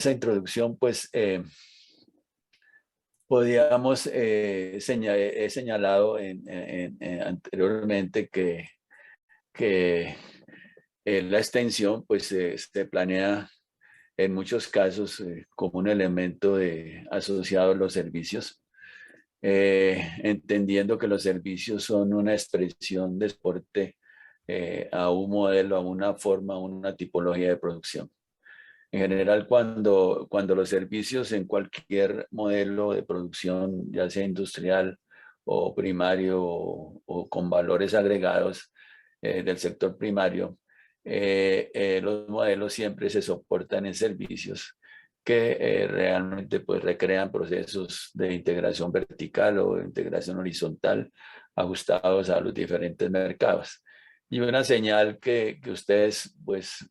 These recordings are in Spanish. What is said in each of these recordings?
esa introducción, pues podíamos, he señalado anteriormente que la extensión pues se planea en muchos casos como un elemento asociado a los servicios, entendiendo que los servicios son una expresión de soporte a un modelo, a una forma, a una tipología de producción. En general, cuando los servicios en cualquier modelo de producción, ya sea industrial o primario o con valores agregados del sector primario, los modelos siempre se soportan en servicios que realmente pues recrean procesos de integración vertical o de integración horizontal ajustados a los diferentes mercados. Y una señal que ustedes pues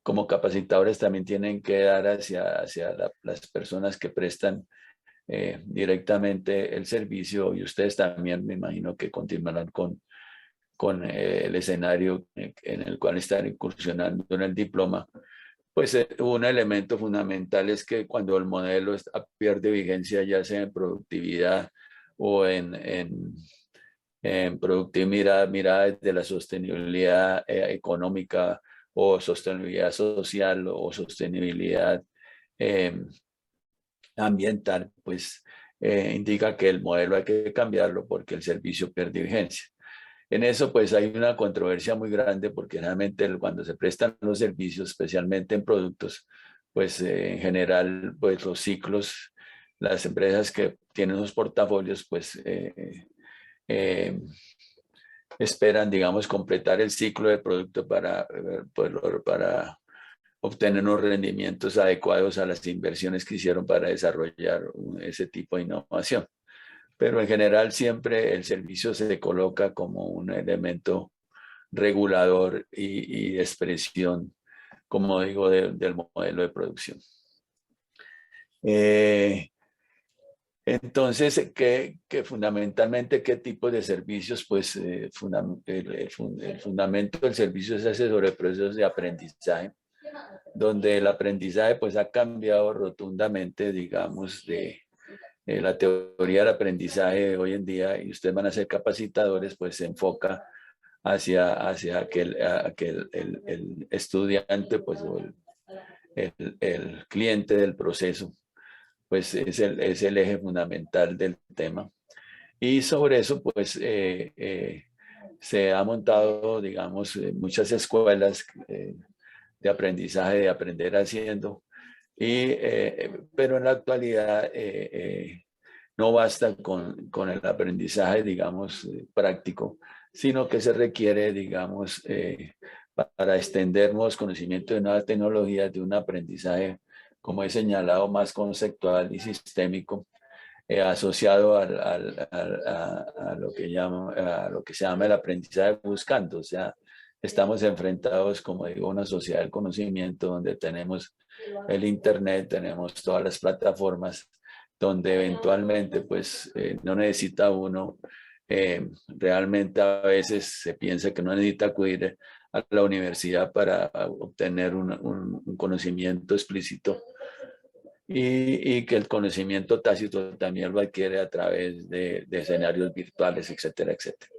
como capacitadores también tienen que dar hacia las personas que prestan directamente el servicio, y ustedes también me imagino que continuarán con el escenario en el cual están incursionando en el diploma. Pues un elemento fundamental es que cuando el modelo pierde vigencia, ya sea en productividad o en productividad, mirada desde la sostenibilidad económica o sostenibilidad social o sostenibilidad eh, ambiental, pues indica que el modelo hay que cambiarlo porque el servicio pierde vigencia. En eso pues hay una controversia muy grande porque realmente cuando se prestan los servicios, especialmente en productos, pues en general pues los ciclos, las empresas que tienen los portafolios pues eh, esperan, digamos, completar el ciclo de producto para obtener unos rendimientos adecuados a las inversiones que hicieron para desarrollar ese tipo de innovación. Pero en general siempre el servicio se coloca como un elemento regulador y de expresión, como digo, del modelo de producción. Entonces, fundamentalmente, ¿qué tipo de servicios? Pues el fundamento del servicio se hace sobre procesos de aprendizaje, donde el aprendizaje pues ha cambiado rotundamente, digamos, de la teoría del aprendizaje hoy en día, y ustedes van a ser capacitadores, pues se enfoca hacia que el estudiante, pues, o el cliente del proceso, pues es el eje fundamental del tema. Y sobre eso, pues, se ha montado, digamos, muchas escuelas de aprendizaje, de aprender haciendo, pero en la actualidad no basta con el aprendizaje, digamos, práctico, sino que se requiere, digamos, para extender nuevos conocimientos de nuevas tecnologías, de un aprendizaje, como he señalado, más conceptual y sistémico, asociado a lo a lo que se llama el aprendizaje buscando. O sea, estamos enfrentados, como digo, a una sociedad del conocimiento donde tenemos el Internet, tenemos todas las plataformas, donde eventualmente pues no necesita uno, realmente a veces se piensa que no necesita acudir a la universidad para obtener un conocimiento explícito, y que el conocimiento tácito también lo adquiere a través de escenarios virtuales, etcétera, etcétera.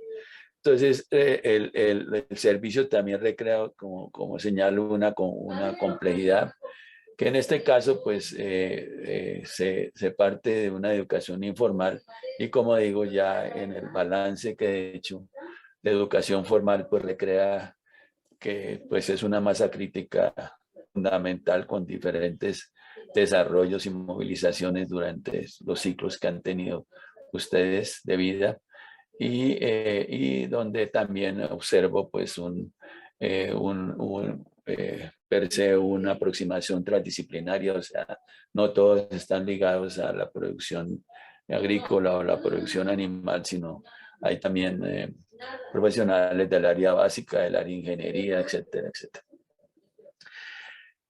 Entonces, el servicio también recrea, como señalo, una complejidad que en este caso, pues, se parte de una educación informal, y como digo, ya en el balance que he hecho, la educación formal, pues, recrea que, pues, es una masa crítica fundamental con diferentes desarrollos y movilizaciones durante los ciclos que han tenido ustedes de vida, y donde también observo pues per se una aproximación transdisciplinaria. O sea, no todos están ligados a la producción agrícola o la producción animal, sino hay también profesionales del área básica, del área de ingeniería, etcétera, etcétera,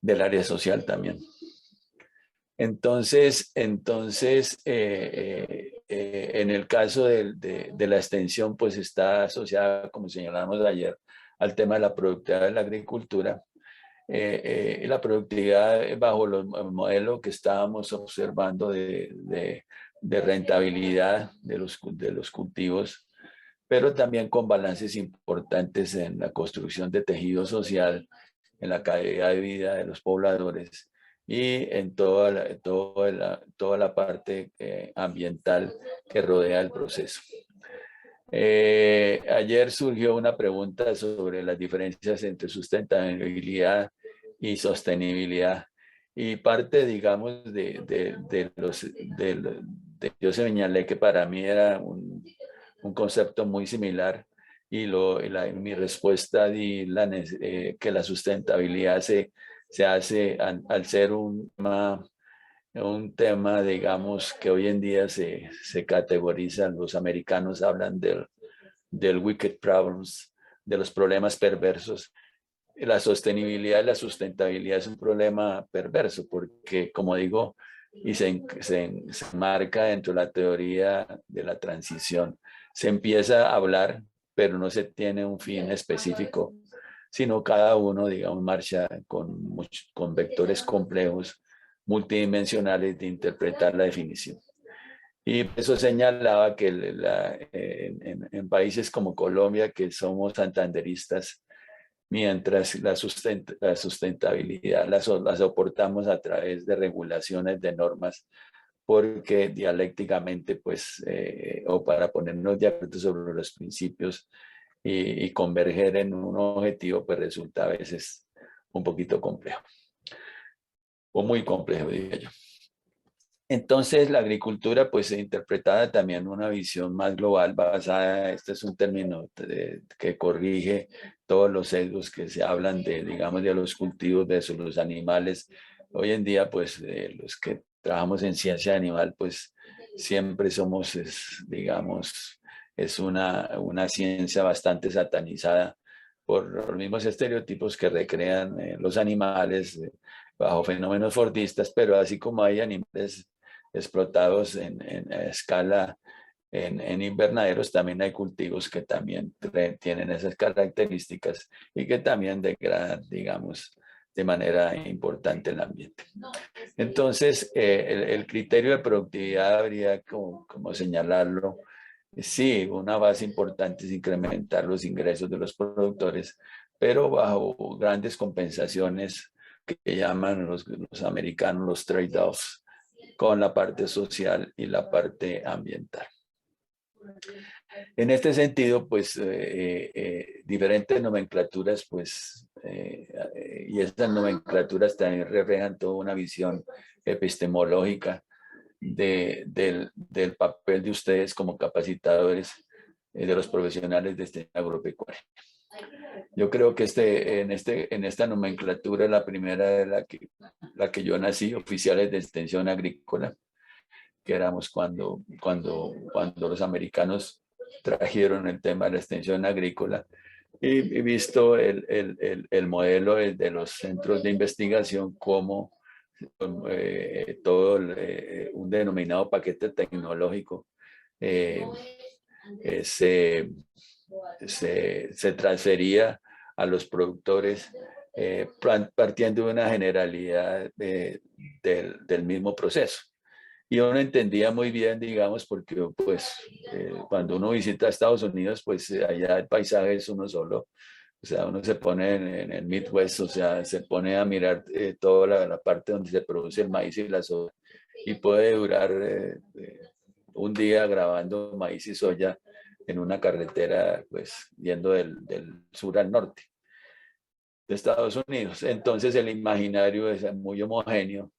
del área social también. Entonces en el caso de la extensión, pues está asociada, como señalamos ayer, al tema de la productividad de la agricultura, la productividad bajo los modelos que estábamos observando de rentabilidad de los cultivos, pero también con balances importantes en la construcción de tejido social, en la calidad de vida de los pobladores y en toda la parte ambiental que rodea el proceso. Ayer surgió una pregunta sobre las diferencias entre sustentabilidad y sostenibilidad. Y parte, digamos, yo señalé que para mí era un concepto muy similar y mi respuesta que la sustentabilidad se hace al ser un tema, digamos, que hoy en día se categoriza, los americanos hablan del wicked problems, de los problemas perversos. La sostenibilidad y la sustentabilidad es un problema perverso porque, como digo, y se marca dentro de la teoría de la transición, se empieza a hablar, pero no se tiene un fin específico, sino cada uno, digamos, marcha con vectores complejos, multidimensionales de interpretar la definición. Y eso señalaba que en países como Colombia, que somos santanderistas, mientras la sustentabilidad la soportamos a través de regulaciones, de normas, porque dialécticamente, pues, o para ponernos de acuerdo sobre los principios y converger en un objetivo, pues resulta a veces un poquito complejo, o muy complejo, diría yo. Entonces, la agricultura, pues, interpretada también en una visión más global, basada, este es un término que corrige todos los sesgos que se hablan de, digamos, de los cultivos versus los animales. Hoy en día, pues, los que trabajamos en ciencia animal, pues, siempre somos, digamos, es una ciencia bastante satanizada por los mismos estereotipos que recrean los animales bajo fenómenos fordistas, pero así como hay animales explotados en escala en invernaderos, también hay cultivos que también tienen esas características y que también degradan, digamos, de manera importante el ambiente. Entonces, el criterio de productividad habría como señalarlo. Sí, una base importante es incrementar los ingresos de los productores, pero bajo grandes compensaciones que llaman los americanos los trade-offs con la parte social y la parte ambiental. En este sentido, pues, diferentes nomenclaturas, pues, y esas nomenclaturas también reflejan toda una visión epistemológica del papel de ustedes como capacitadores de los profesionales de este agropecuario. Yo creo que en esta nomenclatura, la primera de la que yo nací, oficiales de extensión agrícola, que éramos cuando los americanos trajeron el tema de la extensión agrícola, y visto el modelo de los centros de investigación como todo un denominado paquete tecnológico se transfería a los productores partiendo de una generalidad del mismo proceso. Y uno entendía muy bien, digamos, porque pues cuando uno visita Estados Unidos, pues allá el paisaje es uno solo. O sea, uno se pone en el Midwest, o sea, se pone a mirar toda la parte donde se produce el maíz y la soya. Y puede durar un día grabando maíz y soya en una carretera, pues, yendo del sur al norte de Estados Unidos. Entonces el imaginario es muy homogéneo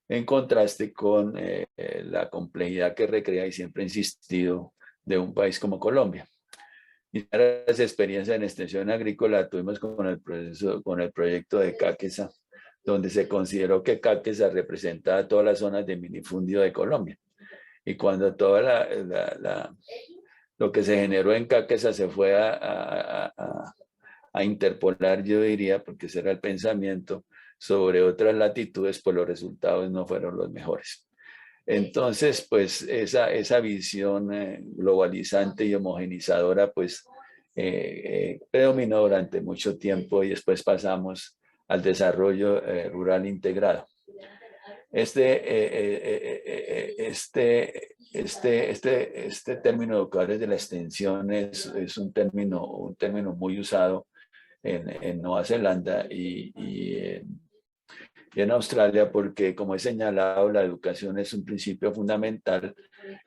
en contraste con la complejidad que recrea y siempre he insistido de un país como Colombia. Y esa experiencia en extensión agrícola tuvimos con el proyecto de Cáqueza, donde se consideró que Cáqueza representaba todas las zonas de minifundio de Colombia. Y cuando lo que se generó en Cáqueza se fue a interpolar, yo diría, porque ese era el pensamiento, sobre otras latitudes, pues los resultados no fueron los mejores. Entonces, pues esa visión globalizante y homogenizadora, pues predominó durante mucho tiempo y después pasamos al desarrollo rural integrado. Este término educadores de la extensión es un término muy usado en Nueva Zelanda y en Australia, porque como he señalado, la educación es un principio fundamental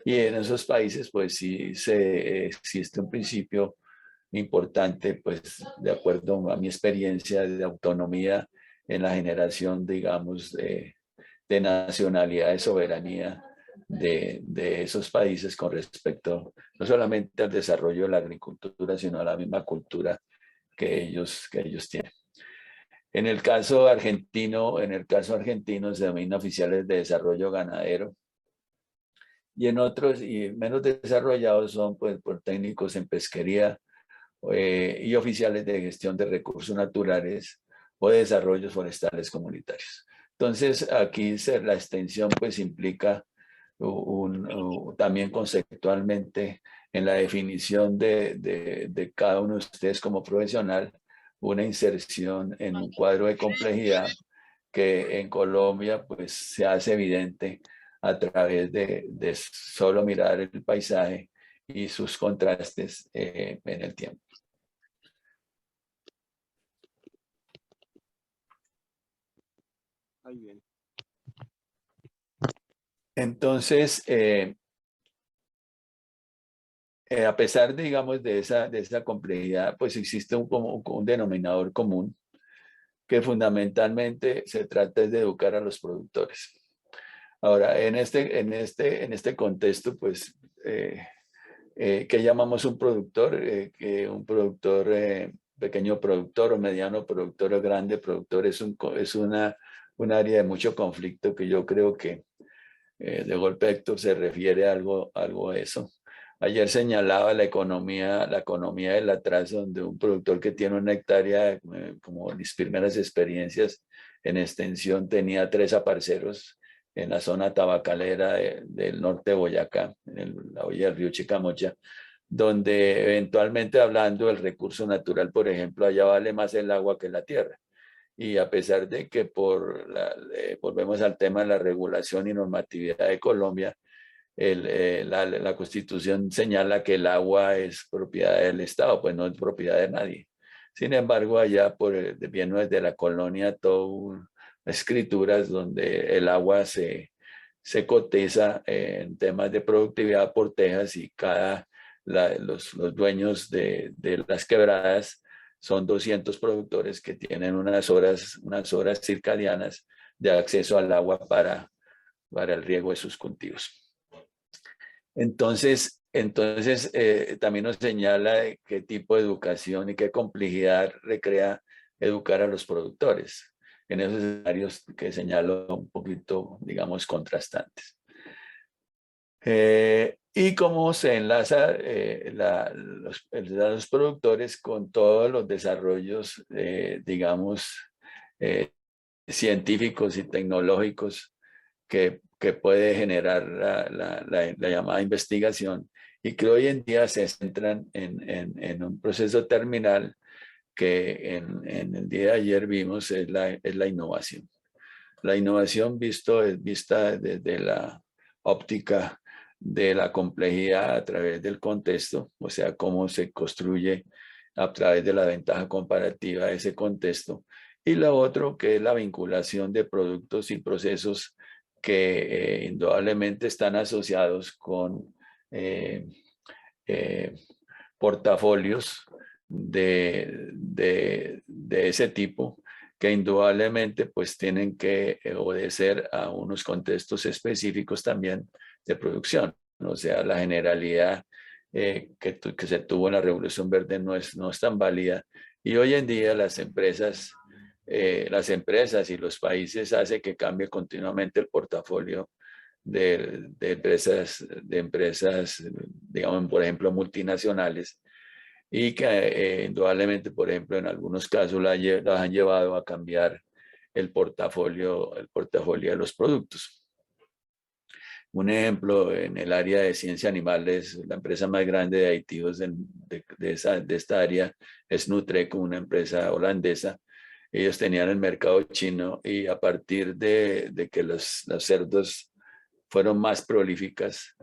y en esos países pues sí existe un principio importante, pues de acuerdo a mi experiencia de autonomía en la generación, digamos, de nacionalidad, de soberanía de esos países con respecto no solamente al desarrollo de la agricultura, sino a la misma cultura que ellos tienen. En el caso argentino se denomina oficiales de desarrollo ganadero y en otros y menos desarrollados son pues por técnicos en pesquería y oficiales de gestión de recursos naturales o de desarrollos forestales comunitarios. Entonces aquí la extensión pues implica también conceptualmente en la definición de cada uno de ustedes como profesional, una inserción en un cuadro de complejidad que en Colombia pues se hace evidente a través de solo mirar el paisaje y sus contrastes en el tiempo. Muy bien. Entonces, a pesar, digamos, de esa complejidad, pues existe un denominador común que fundamentalmente se trata de educar a los productores. Ahora, en este contexto, pues, ¿qué llamamos un productor? Un productor, pequeño productor o mediano productor o grande productor, es un área de mucho conflicto que yo creo que de golpe Héctor se refiere a algo a eso. Ayer señalaba la economía del atraso, donde un productor que tiene una hectárea, como mis primeras experiencias en extensión, tenía 3 aparceros en la zona tabacalera del norte de Boyacá, en la orilla del río Chicamocha, donde eventualmente hablando del recurso natural, por ejemplo, allá vale más el agua que la tierra. Y a pesar de que volvemos al tema de la regulación y normatividad de Colombia, la Constitución señala que el agua es propiedad del Estado, pues no es propiedad de nadie. Sin embargo, allá viene desde la colonia todo escrituras donde el agua se cotiza en temas de productividad por tejas y los dueños de las quebradas son 200 productores que tienen unas horas circadianas de acceso al agua para el riego de sus cultivos. Entonces también nos señala qué tipo de educación y qué complejidad recrea educar a los productores en esos escenarios que señalo un poquito, digamos, contrastantes. Y cómo se enlaza los productores con todos los desarrollos, digamos, científicos y tecnológicos que puede generar la llamada investigación y que hoy en día se centran en un proceso terminal que en el día de ayer vimos es la innovación. La innovación vista desde la óptica de la complejidad a través del contexto, o sea, cómo se construye a través de la ventaja comparativa de ese contexto. Y lo otro que es la vinculación de productos y procesos que indudablemente están asociados con portafolios de ese tipo que indudablemente pues tienen que obedecer a unos contextos específicos también de producción. O sea, la generalidad que se tuvo en la Revolución Verde no es tan válida y hoy en día las empresas y los países hacen que cambie continuamente el portafolio de empresas, digamos, por ejemplo, multinacionales, y que indudablemente, por ejemplo, en algunos casos las han llevado a cambiar el portafolio de los productos. Un ejemplo, en el área de ciencia animales, la empresa más grande de aditivos de esta área es Nutrec, una empresa holandesa, ellos tenían el mercado chino y a partir de que los cerdos fueron más prolíficas,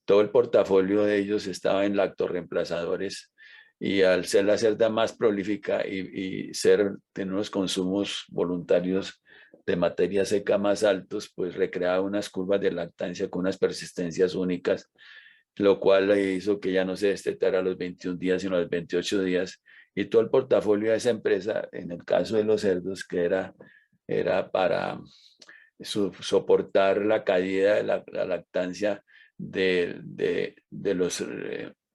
todo el portafolio de ellos estaba en lactorreemplazadores y al ser la cerda más prolífica y tener unos consumos voluntarios de materia seca más altos, pues recreaba unas curvas de lactancia con unas persistencias únicas, lo cual hizo que ya no se destetara a los 21 días, sino a los 28 días. Y todo el portafolio de esa empresa, en el caso de los cerdos, que era para soportar la caída de la lactancia de los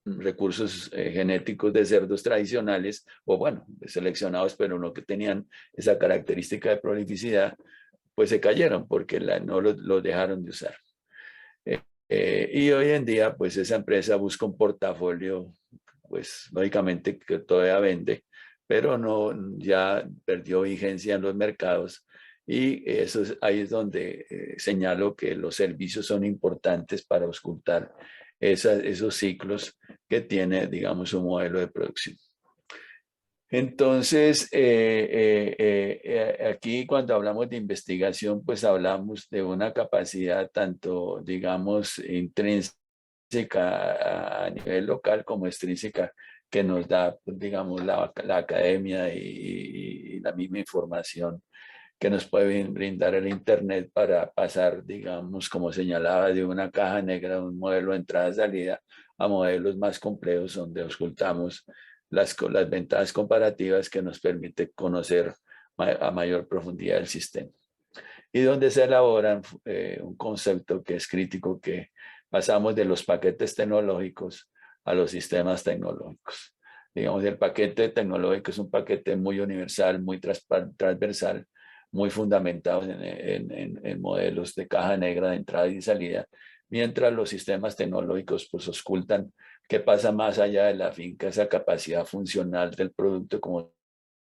recursos genéticos de cerdos tradicionales, o bueno, seleccionados, pero no que tenían esa característica de prolificidad, pues se cayeron porque no los dejaron de usar. Y hoy en día, pues esa empresa busca un portafolio, pues lógicamente que todavía vende, pero no, ya perdió vigencia en los mercados. Y ahí es donde señalo que los servicios son importantes para auscultar esos ciclos que tiene, digamos, un modelo de producción. Entonces, aquí cuando hablamos de investigación, pues hablamos de una capacidad tanto, digamos, intrínseca a nivel local como extrínseca que nos da, pues, digamos, la academia y la misma información que nos puede brindar el Internet para pasar, digamos, como señalaba, de una caja negra, un modelo de entrada-salida, a modelos más complejos donde ocultamos las ventajas comparativas que nos permite conocer a mayor profundidad el sistema. Y donde se elabora un concepto que es crítico, que pasamos de los paquetes tecnológicos a los sistemas tecnológicos. Digamos, el paquete tecnológico es un paquete muy universal, muy transversal, muy fundamentado en modelos de caja negra de entrada y salida, mientras los sistemas tecnológicos pues ocultan qué pasa más allá de la finca, esa capacidad funcional del producto, como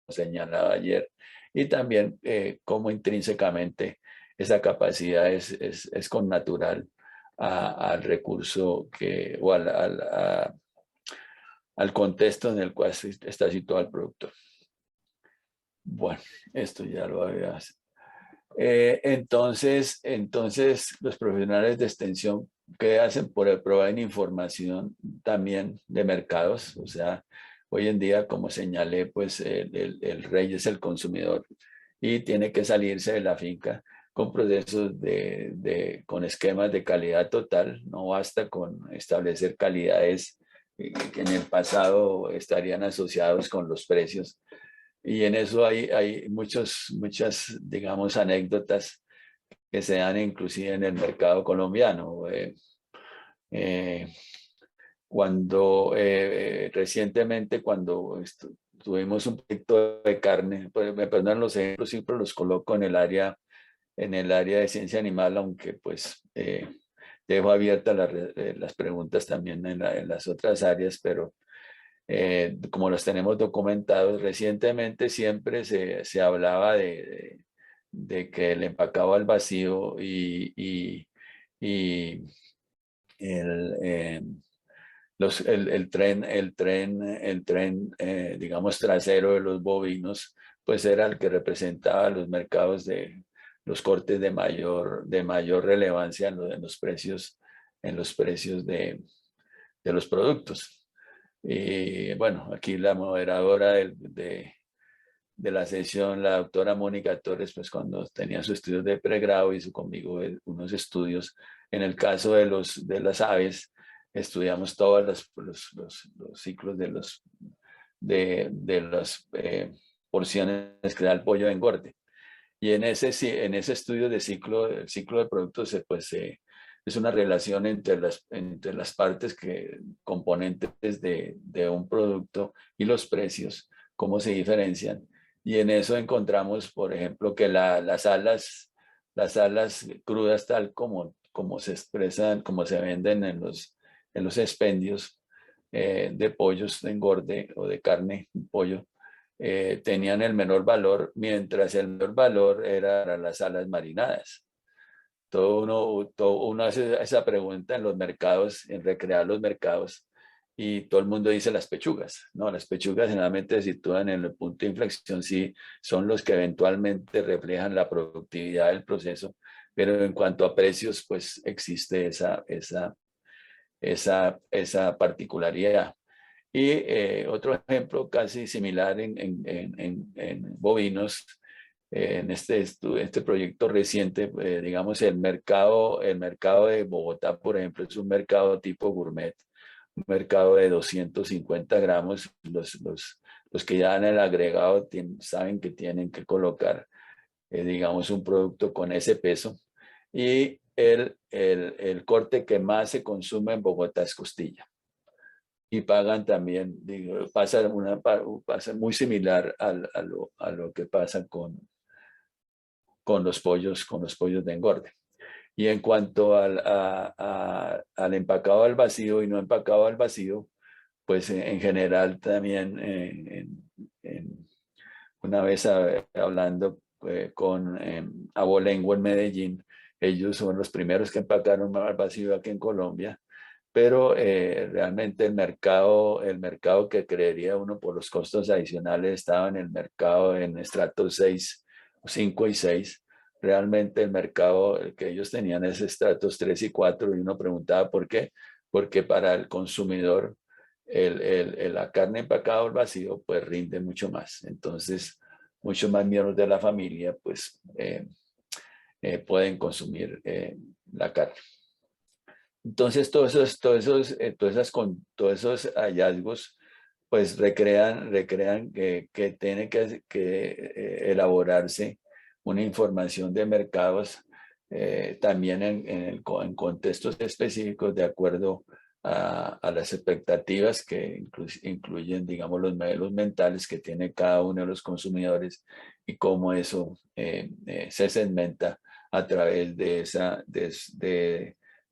señalaba ayer, y también cómo intrínsecamente esa capacidad es connatural al recurso o al contexto en el cual está situado el producto. Bueno, esto ya lo había. Entonces, los profesionales de extensión que hacen proveen información también de mercados, o sea, hoy en día, como señalé, pues el rey es el consumidor y tiene que salirse de la finca con procesos con esquemas de calidad total. No basta con establecer calidades que en el pasado estarían asociados con los precios, y en eso hay muchas, digamos, anécdotas que se dan inclusive en el mercado colombiano. Eh, Recientemente, cuando tuvimos un proyecto de carne, pues, me perdonan los ejemplos, siempre los coloco en el área de ciencia animal, aunque pues dejo abiertas las preguntas también en las otras áreas, pero como los tenemos documentados recientemente, siempre se hablaba de que el empacado al vacío y el, el tren, digamos, trasero de los bovinos, pues era el que representaba los mercados de los cortes de mayor relevancia en los precios de los productos. Y bueno, aquí la moderadora de la sesión, la doctora Mónica Torres, pues cuando tenía sus estudios de pregrado, hizo conmigo unos estudios. En el caso de las aves, estudiamos todos los ciclos de las porciones que da el pollo de engorde. Y en ese estudio el ciclo de productos, pues es una relación entre las partes componentes de un producto y los precios, cómo se diferencian. Y en eso encontramos, por ejemplo, que las alas crudas, tal como se expresan, como se venden en los expendios de pollos de engorde o de carne, pollo, tenían el menor valor, mientras el menor valor era para las alas marinadas. Todo uno hace esa pregunta en los mercados, en recrear los mercados, y todo el mundo dice las pechugas. No, las pechugas generalmente se sitúan en el punto de inflexión, sí, son los que eventualmente reflejan la productividad del proceso, pero en cuanto a precios, pues existe esa particularidad. Y otro ejemplo casi similar en bovinos, en este proyecto reciente, digamos, el mercado de Bogotá, por ejemplo, es un mercado tipo gourmet, un mercado de 250 gramos. Los que ya dan el agregado saben que tienen que colocar, digamos, un producto con ese peso. Y el corte que más se consume en Bogotá es costilla. Y pagan también, digo, pasa muy similar a lo que pasa con los pollos de engorde. Y en cuanto al empacado al vacío y no empacado al vacío, pues en general también una vez hablando con Abolengo en Medellín, ellos son los primeros que empacaron al vacío aquí en Colombia, pero realmente el mercado que creería uno por los costos adicionales estaba en el mercado en estratos 6, 5 y 6. Realmente el mercado que ellos tenían es estratos 3 y 4 y uno preguntaba por qué, porque para el consumidor la carne empacada al vacío pues rinde mucho más. Entonces, muchos más miembros de la familia pues pueden consumir la carne. Entonces, todos esos hallazgos, pues recrean que tiene que elaborarse una información de mercados también en contextos específicos de acuerdo a las expectativas que incluyen, digamos, los modelos mentales que tiene cada uno de los consumidores y cómo eso se segmenta a través de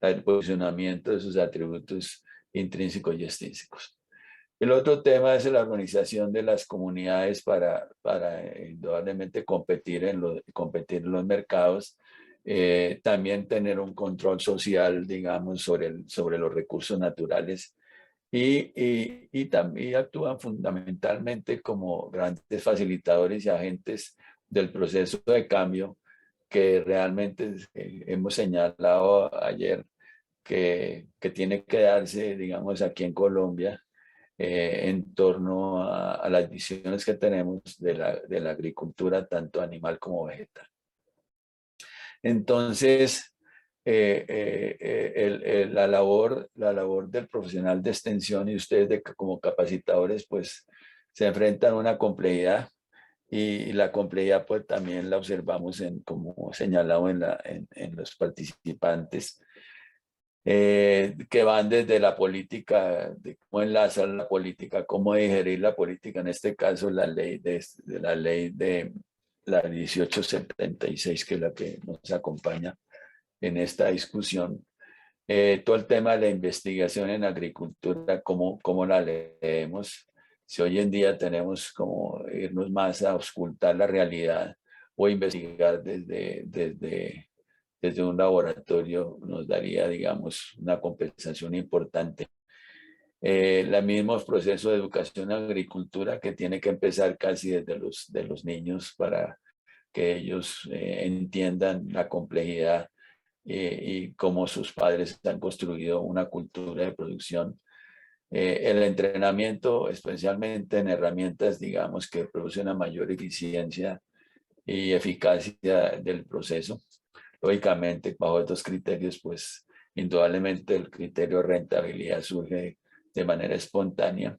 el posicionamiento de sus atributos intrínsecos y extrínsecos. El otro tema es la organización de las comunidades para indudablemente competir competir en los mercados. También tener un control social, digamos, sobre los recursos naturales y también actúan fundamentalmente como grandes facilitadores y agentes del proceso de cambio que realmente hemos señalado ayer que tiene que darse, digamos, aquí en Colombia en torno a las visiones que tenemos de la agricultura, tanto animal como vegetal. Entonces, la labor del profesional de extensión y ustedes como capacitadores, pues se enfrentan a una complejidad y la complejidad pues también la observamos como señalado en los participantes, que van desde la política, de cómo enlazar la política, cómo digerir la política, en este caso la ley de la 1876, que es la que nos acompaña en esta discusión. Todo el tema de la investigación en agricultura, cómo la leemos. Si hoy en día tenemos como irnos más a auscultar la realidad o investigar desde un laboratorio, nos daría, digamos, una compensación importante. Los mismos procesos de educación en agricultura que tiene que empezar casi desde de los niños para que ellos entiendan la complejidad y cómo sus padres han construido una cultura de producción. El entrenamiento, especialmente en herramientas, digamos, que producen una mayor eficiencia y eficacia del proceso. Lógicamente, bajo estos criterios, pues indudablemente el criterio de rentabilidad surge de manera espontánea.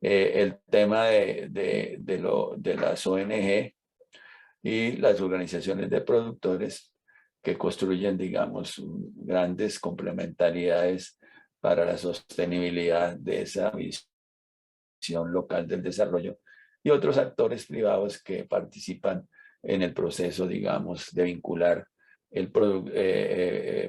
El tema de las ONG y las organizaciones de productores que construyen, digamos, grandes complementariedades para la sostenibilidad de esa visión local del desarrollo y otros actores privados que participan en el proceso, digamos, de vincular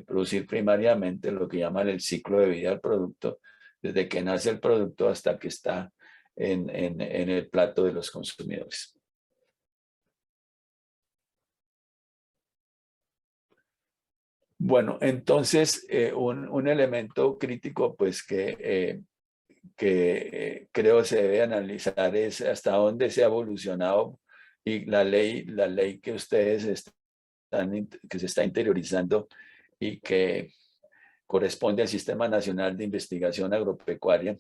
producir primariamente lo que llaman el ciclo de vida del producto, desde que nace el producto hasta que está en el plato de los consumidores. Bueno, entonces un elemento crítico pues que creo se debe analizar es hasta dónde se ha evolucionado y la ley que ustedes que se está interiorizando y que corresponde al Sistema Nacional de Investigación Agropecuaria.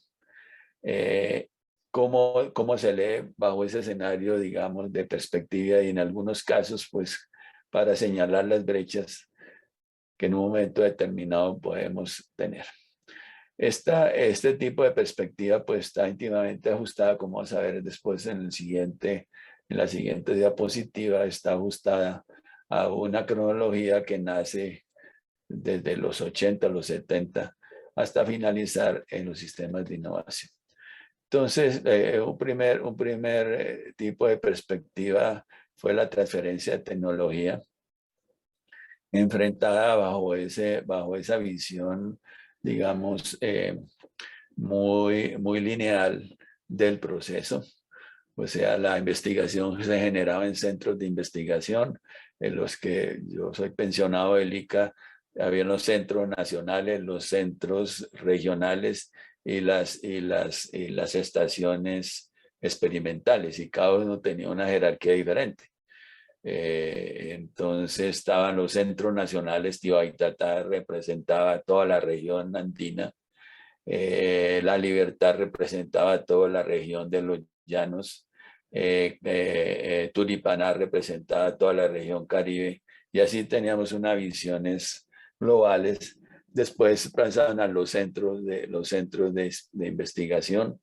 ¿Cómo se lee bajo ese escenario, digamos, de perspectiva y en algunos casos, pues, para señalar las brechas que en un momento determinado podemos tener? Este tipo de perspectiva, pues, está íntimamente ajustada, como vamos a ver después en la siguiente diapositiva, está ajustada a una cronología que nace desde los 80, los 70, hasta finalizar en los sistemas de innovación. Entonces, un primer tipo de perspectiva fue la transferencia de tecnología enfrentada bajo esa visión, digamos, muy lineal del proceso. O sea, la investigación se generaba en centros de investigación, en los que yo soy pensionado del ICA, había los centros nacionales, los centros regionales y las estaciones experimentales, y cada uno tenía una jerarquía diferente. Entonces estaban los centros nacionales, Tibaitatá representaba toda la región andina, La Libertad representaba toda la región de los llanos, Turipaná representaba toda la región Caribe, y así teníamos unas visiones globales. Después pasaban a los centros de investigación,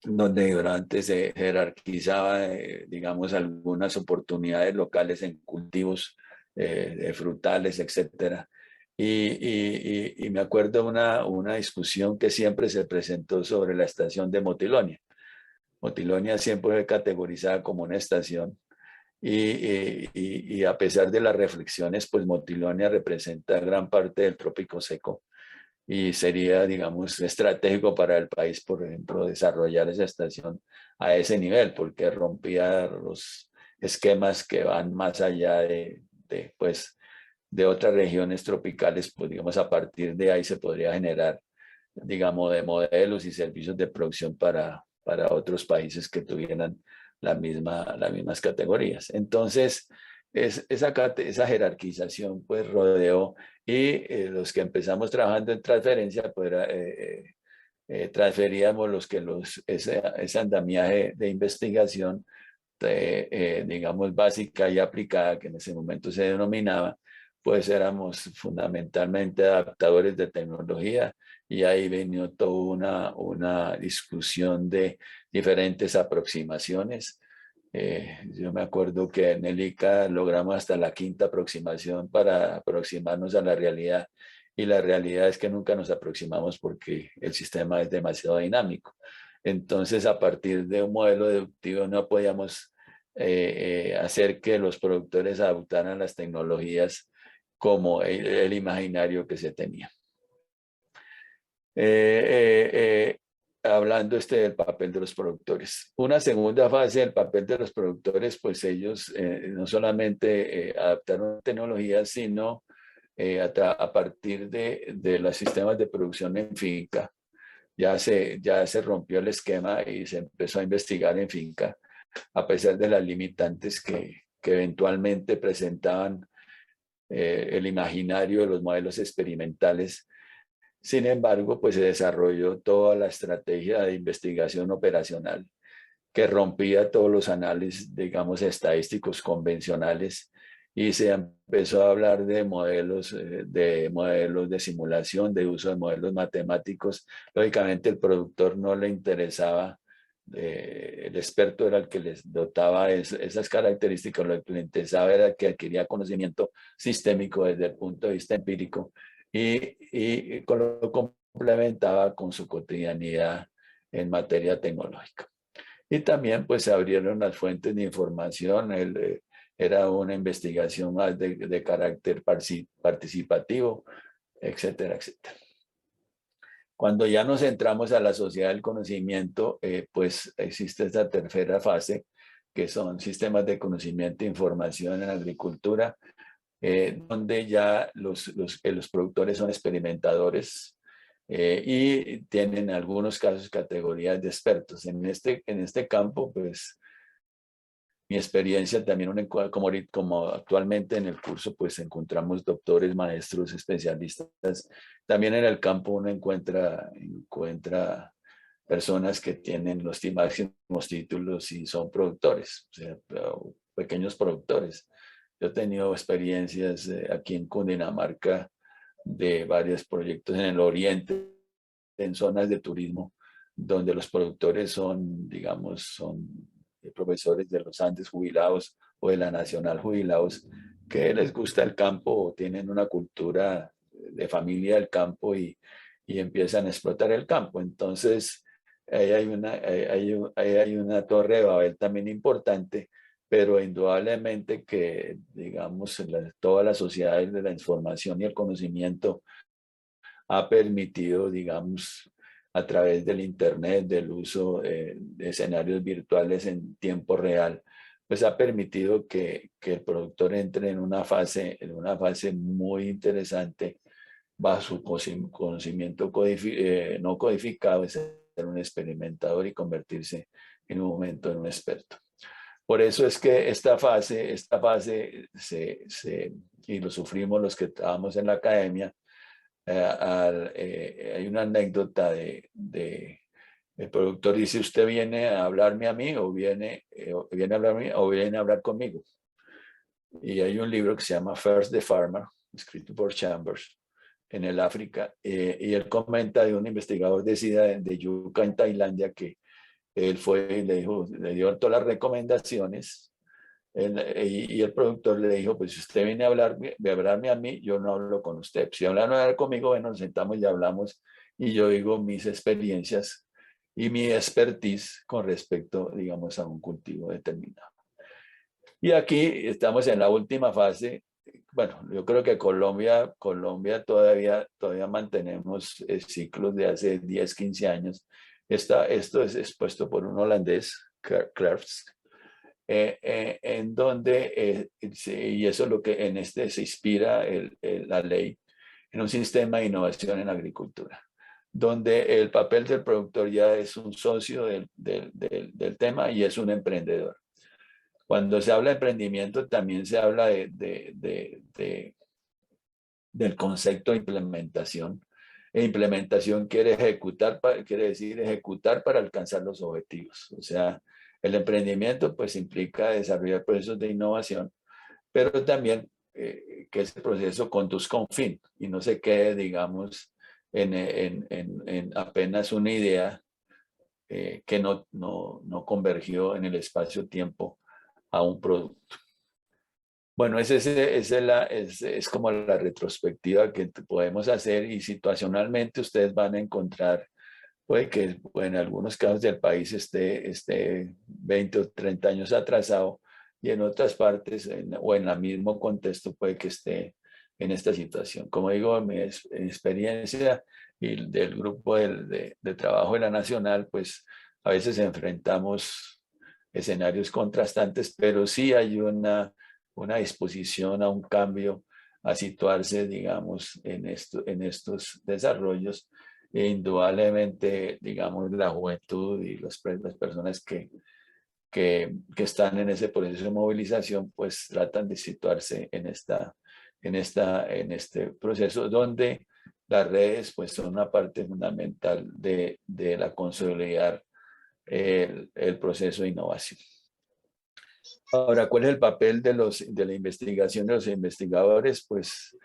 donde antes se jerarquizaba, digamos, algunas oportunidades locales en cultivos de frutales, etcétera. Y me acuerdo una discusión que siempre se presentó sobre la estación de Motilonia. Motilonia siempre fue categorizada como una estación y a pesar de las reflexiones, pues Motilonia representa gran parte del trópico seco y sería, digamos, estratégico para el país, por ejemplo, desarrollar esa estación a ese nivel, porque rompía los esquemas que van más allá pues, de otras regiones tropicales, pues digamos, a partir de ahí se podría generar, digamos, de modelos y servicios de producción para otros países que tuvieran las mismas categorías. Entonces, esa jerarquización pues rodeó y los que empezamos trabajando en transferencia, pues transferíamos ese andamiaje de investigación, digamos, básica y aplicada, que en ese momento se denominaba, pues éramos fundamentalmente adaptadores de tecnología, y ahí venía toda una discusión de diferentes aproximaciones. Yo me acuerdo que en el ICA logramos hasta la quinta aproximación para aproximarnos a la realidad, y la realidad es que nunca nos aproximamos porque el sistema es demasiado dinámico. Entonces, a partir de un modelo deductivo no podíamos hacer que los productores adoptaran las tecnologías como el imaginario que se tenía. Hablando del papel de los productores. Una segunda fase del papel de los productores, pues ellos no solamente adaptaron tecnologías, sino a partir de los sistemas de producción en finca, ya se rompió el esquema y se empezó a investigar en finca, a pesar de las limitantes que eventualmente presentaban el imaginario de los modelos experimentales. Sin embargo, pues se desarrolló toda la estrategia de investigación operacional que rompía todos los análisis, digamos, estadísticos convencionales, y se empezó a hablar de modelos de simulación, de uso de modelos matemáticos. Lógicamente, el productor no le interesaba, el experto era el que les dotaba esas características, lo que le interesaba era que adquiría conocimiento sistémico desde el punto de vista empírico, y lo complementaba con su cotidianidad en materia tecnológica. Y también pues se abrieron las fuentes de información, era una investigación más de carácter participativo, etcétera, etcétera. Cuando ya nos entramos a la sociedad del conocimiento, pues existe esta tercera fase, que son sistemas de conocimiento e información en agricultura, donde ya los productores son experimentadores, y tienen en algunos casos categorías de expertos. En este campo, pues mi experiencia también, como actualmente en el curso, pues encontramos doctores, maestros, especialistas. También en el campo uno encuentra personas que tienen los máximos títulos y son productores, o sea, pequeños productores. Yo he tenido experiencias aquí en Cundinamarca de varios proyectos en el oriente, en zonas de turismo, donde los productores son, digamos, son profesores de los Andes jubilados o de la Nacional jubilados, que les gusta el campo o tienen una cultura de familia del campo y empiezan a explotar el campo. Entonces, hay una torre de Babel también importante, pero indudablemente que, digamos, todas las sociedades de la información y el conocimiento ha permitido, digamos, a través del Internet, del uso de escenarios virtuales en tiempo real, pues ha permitido que el productor entre en una fase muy interesante bajo su conocimiento no codificado, es ser un experimentador y convertirse en un momento en un experto. Por eso es que esta fase y lo sufrimos los que trabajamos en la academia. Hay una anécdota el productor dice: ¿usted viene a hablarme a mí o viene a hablarme o viene a hablar conmigo? Y hay un libro que se llama First the Farmer, escrito por Chambers en el África, y él comenta de un investigador de SIDA de Yucca en Tailandia que él fue y le dio todas las recomendaciones. Y el productor le dijo: pues si usted viene a hablarme a mí, yo no hablo con usted. Si hablan a hablar conmigo, bueno, nos sentamos y hablamos y yo digo mis experiencias y mi expertise con respecto, digamos, a un cultivo determinado. Y aquí estamos en la última fase. Bueno, yo creo que Colombia todavía mantenemos ciclos de hace 10, 15 años. Esto es expuesto por un holandés, Clerks, en donde, y eso es lo que en este se inspira la ley, en un sistema de innovación en agricultura, donde el papel del productor ya es un socio del tema y es un emprendedor. Cuando se habla de emprendimiento, también se habla del concepto de implementación. E implementación quiere decir ejecutar para alcanzar los objetivos. O sea, el emprendimiento pues implica desarrollar procesos de innovación, pero también que ese proceso conduzca a un fin y no se quede, digamos, en apenas una idea que no convergió en el espacio-tiempo a un producto. Bueno, es como la retrospectiva que podemos hacer, y situacionalmente ustedes van a encontrar, puede que en algunos casos del país esté 20 o 30 años atrasado, y en otras partes o en el mismo contexto puede que esté en esta situación. Como digo, mi experiencia y del grupo de trabajo de la Nacional, pues a veces enfrentamos escenarios contrastantes, pero sí hay una disposición a un cambio, a situarse, digamos, en estos desarrollos. E indudablemente, digamos, la juventud y las personas que están en ese proceso de movilización, pues tratan de situarse en este proceso donde las redes pues son una parte fundamental de la consolidar el proceso de innovación. Ahora, ¿cuál es el papel de la investigación de los investigadores? Pues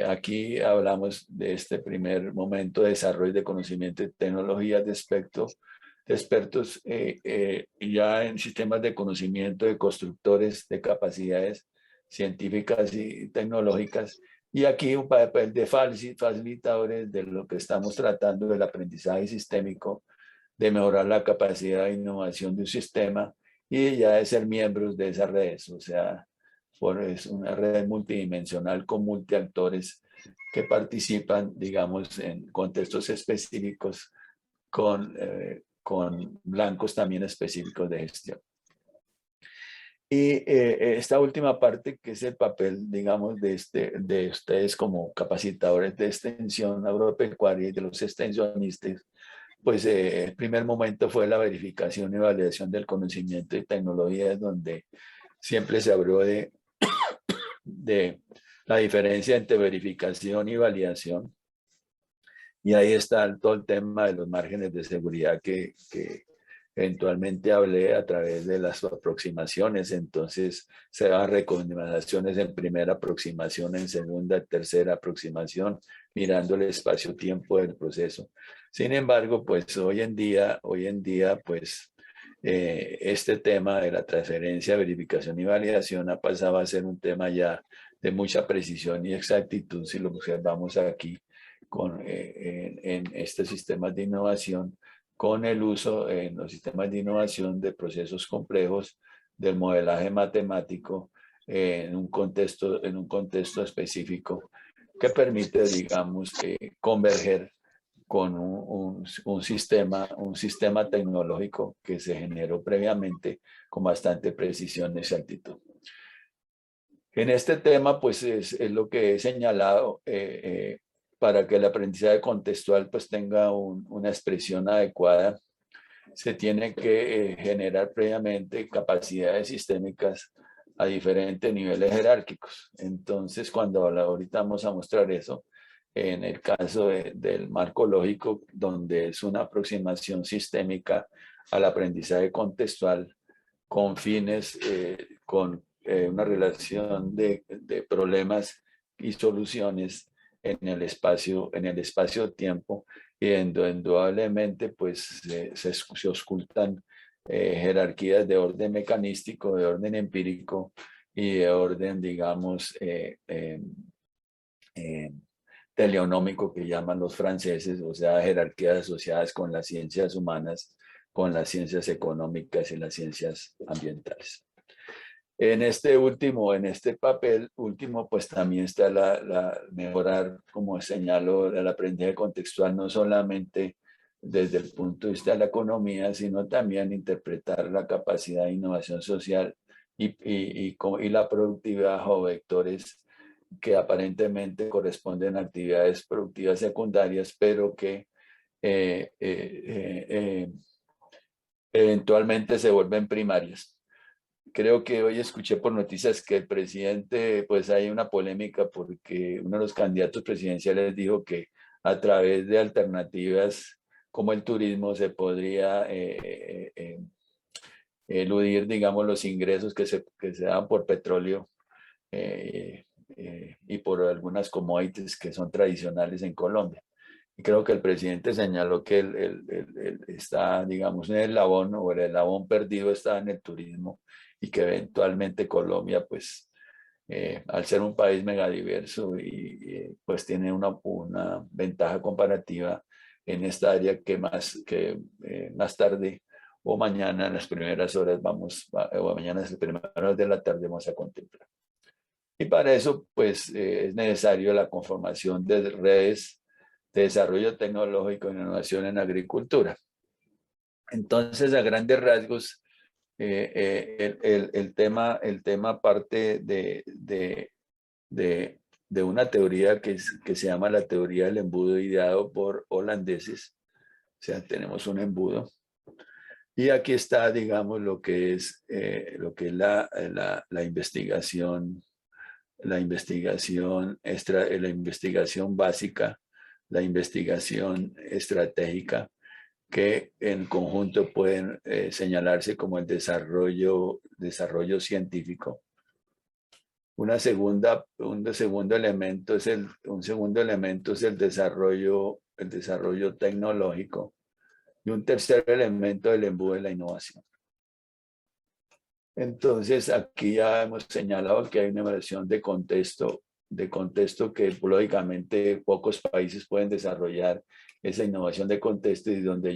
aquí hablamos de este primer momento de desarrollo de conocimiento y tecnologías de expertos ya en sistemas de conocimiento de constructores de capacidades científicas y tecnológicas. Y aquí un papel de facilitadores de lo que estamos tratando del aprendizaje sistémico, de mejorar la capacidad de innovación de un sistema y ya de ser miembros de esas redes. O sea, es una red multidimensional con multiactores que participan, digamos, en contextos específicos con blancos también específicos de gestión. Y esta última parte, que es el papel, digamos, de ustedes como capacitadores de extensión agropecuaria y de los extensionistas, pues el primer momento fue la verificación y validación del conocimiento y tecnologías, donde siempre se habló de la diferencia entre verificación y validación. Y ahí está todo el tema de los márgenes de seguridad que eventualmente hablé a través de las aproximaciones. Entonces se dan recomendaciones en primera aproximación, en segunda, tercera aproximación, mirando el espacio-tiempo del proceso. Sin embargo, pues hoy en día, pues este tema de la transferencia, verificación y validación ha pasado a ser un tema ya de mucha precisión y exactitud, si lo observamos aquí en estos sistemas de innovación, con el uso en los sistemas de innovación de procesos complejos del modelaje matemático en un contexto específico que permite, digamos, converger con un sistema tecnológico que se generó previamente con bastante precisión y exactitud. En este tema, pues es lo que he señalado, para que el aprendizaje contextual pues tenga una expresión adecuada, se tiene que generar previamente capacidades sistémicas a diferentes niveles jerárquicos. Entonces, cuando ahorita vamos a mostrar eso, en el caso del marco lógico, donde es una aproximación sistémica al aprendizaje contextual con fines, con una relación de problemas y soluciones en el espacio-tiempo, y indudablemente pues se ocultan jerarquías de orden mecanístico, de orden empírico y de orden, digamos, teleonómico, que llaman los franceses, o sea, jerarquías asociadas con las ciencias humanas, con las ciencias económicas y las ciencias ambientales. En este papel último, pues también está mejorar, como señalo, el aprendizaje contextual, no solamente desde el punto de vista de la economía, sino también interpretar la capacidad de innovación social y la productividad bajo vectores que aparentemente corresponden a actividades productivas secundarias, pero que eventualmente se vuelven primarias. Creo que hoy escuché por noticias que el presidente, pues hay una polémica porque uno de los candidatos presidenciales dijo que a través de alternativas como el turismo se podría eludir, digamos, los ingresos que se dan por petróleo y por algunas commodities que son tradicionales en Colombia. Y creo que el presidente señaló que está, digamos, en el eslabón, o el eslabón perdido está en el turismo, y que eventualmente Colombia, pues, al ser un país megadiverso pues tiene una ventaja comparativa en esta área que más tarde o mañana en las primeras horas o mañana en las primeras horas de la tarde vamos a contemplar. Y para eso, pues, es necesario la conformación de redes de desarrollo tecnológico e innovación en agricultura. Entonces, a grandes rasgos, el tema parte de una teoría que se llama la teoría del embudo, ideado por holandeses. O sea, tenemos un embudo. Y aquí está, digamos, lo que es la investigación, la investigación básica, la investigación estratégica, que en conjunto pueden señalarse como el desarrollo científico. Un segundo elemento es el desarrollo tecnológico, y un tercer elemento del embudo de la innovación. Entonces, aquí ya hemos señalado que hay una evaluación de contexto que lógicamente pocos países pueden desarrollar esa innovación de contexto, y donde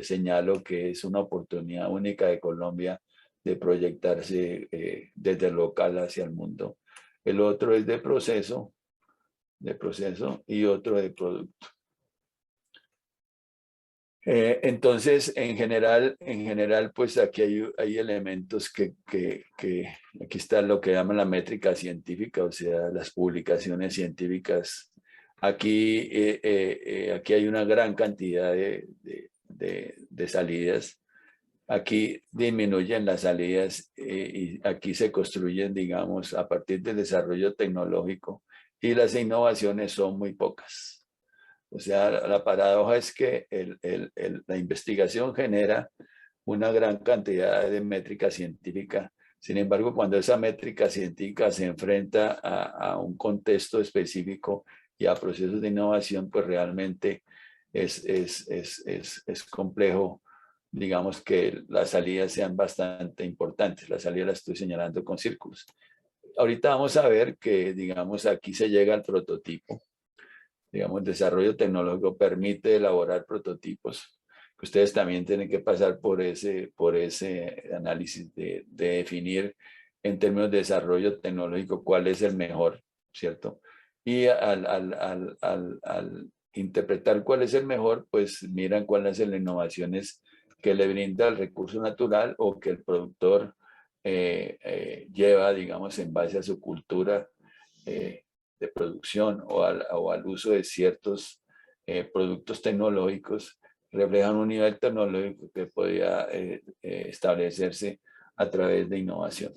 señalo que es una oportunidad única de Colombia de proyectarse desde el local hacia el mundo. El otro es de proceso y otro de producto. Entonces, en general, pues aquí hay elementos aquí está lo que llaman la métrica científica, o sea, las publicaciones científicas. Aquí hay una gran cantidad de salidas. Aquí disminuyen las salidas y aquí se construyen, digamos, a partir del desarrollo tecnológico y las innovaciones son muy pocas. O sea, la paradoja es que la investigación genera una gran cantidad de métrica científica. Sin embargo, cuando esa métrica científica se enfrenta a un contexto específico y a procesos de innovación, pues realmente es complejo, digamos, que las salidas sean bastante importantes. Las salidas las estoy señalando con círculos. Ahorita vamos a ver que, digamos, aquí se llega al prototipo. Digamos, el desarrollo tecnológico permite elaborar prototipos. Ustedes también tienen que pasar por ese análisis de definir en términos de desarrollo tecnológico cuál es el mejor, ¿cierto? Y al interpretar cuál es el mejor, pues miran cuáles son las innovaciones que le brinda el recurso natural o que el productor lleva, digamos, en base a su cultura de producción o al uso de ciertos productos tecnológicos, reflejan un nivel tecnológico que podía establecerse a través de innovación.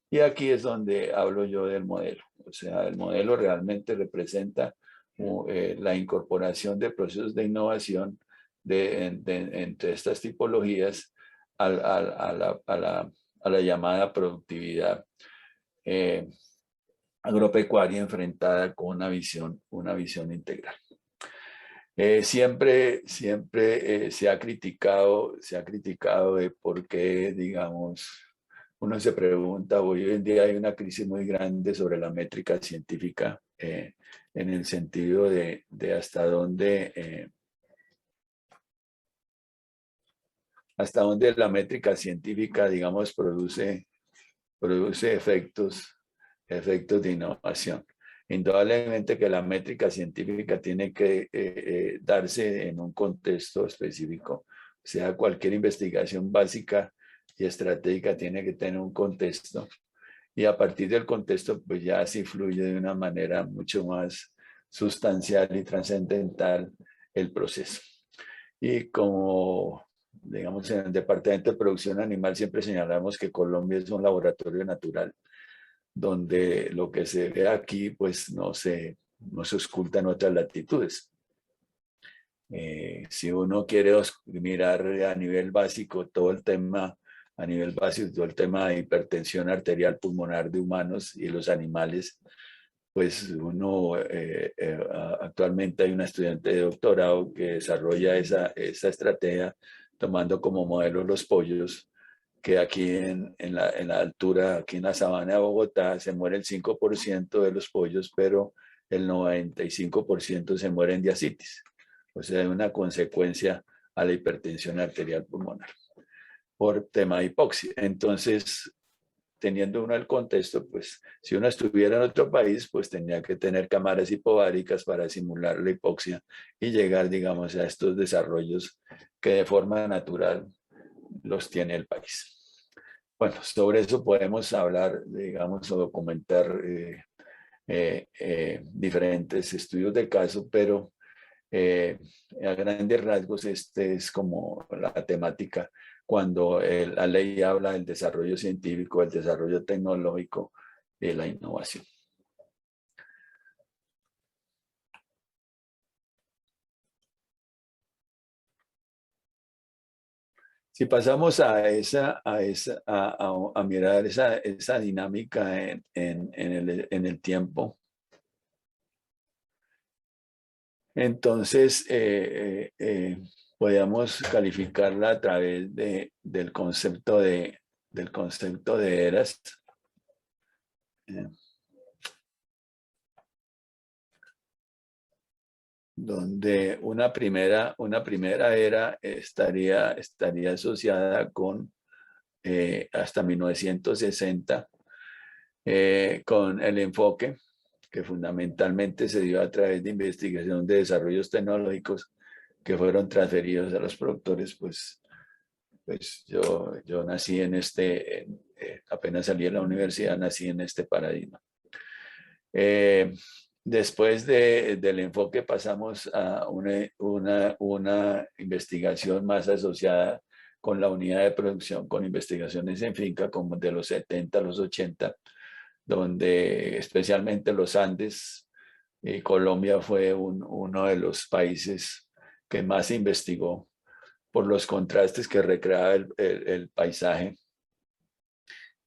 Y aquí es donde hablo yo del modelo. O sea, el modelo realmente representa la incorporación de procesos de innovación entre estas tipologías a la llamada productividad agropecuaria enfrentada con una visión integral. Siempre se ha criticado de por qué, digamos, uno se pregunta, hoy en día hay una crisis muy grande sobre la métrica científica en el sentido de hasta dónde la métrica científica, digamos, produce efectos de innovación. Indudablemente que la métrica científica tiene que darse en un contexto específico. O sea, cualquier investigación básica y estratégica tiene que tener un contexto. Y a partir del contexto, pues ya así fluye de una manera mucho más sustancial y trascendental el proceso. Y como, digamos, en el Departamento de Producción Animal siempre señalamos que Colombia es un laboratorio natural donde lo que se ve aquí pues no se oculta en otras latitudes. Si uno quiere mirar a nivel básico todo el tema, de hipertensión arterial pulmonar de humanos y los animales, pues actualmente hay una estudiante de doctorado que desarrolla esa estrategia tomando como modelo los pollos, que aquí en la altura, aquí en la sabana de Bogotá, se muere el 5% de los pollos, pero el 95% se mueren de ascitis. O sea, es una consecuencia a la hipertensión arterial pulmonar por tema de hipoxia. Entonces, teniendo uno el contexto, pues si uno estuviera en otro país, pues tendría que tener cámaras hipováricas para simular la hipoxia y llegar, digamos, a estos desarrollos que de forma natural los tiene el país. Bueno, sobre eso podemos hablar, digamos, o documentar diferentes estudios de caso, pero a grandes rasgos este es como la temática cuando la ley habla del desarrollo científico, del desarrollo tecnológico y la innovación. Si pasamos a mirar esa dinámica en el tiempo, entonces podemos calificarla a través del concepto de eras. Donde una primera era estaría asociada con hasta 1960 con el enfoque que fundamentalmente se dio a través de investigación de desarrollos tecnológicos que fueron transferidos a los productores, pues yo nací apenas salí de la universidad, nací en este paradigma. Después del enfoque pasamos a una investigación más asociada con la unidad de producción, con investigaciones en finca, como de los 70 a los 80, donde especialmente los Andes, Colombia fue uno de los países que más investigó por los contrastes que recreaba el paisaje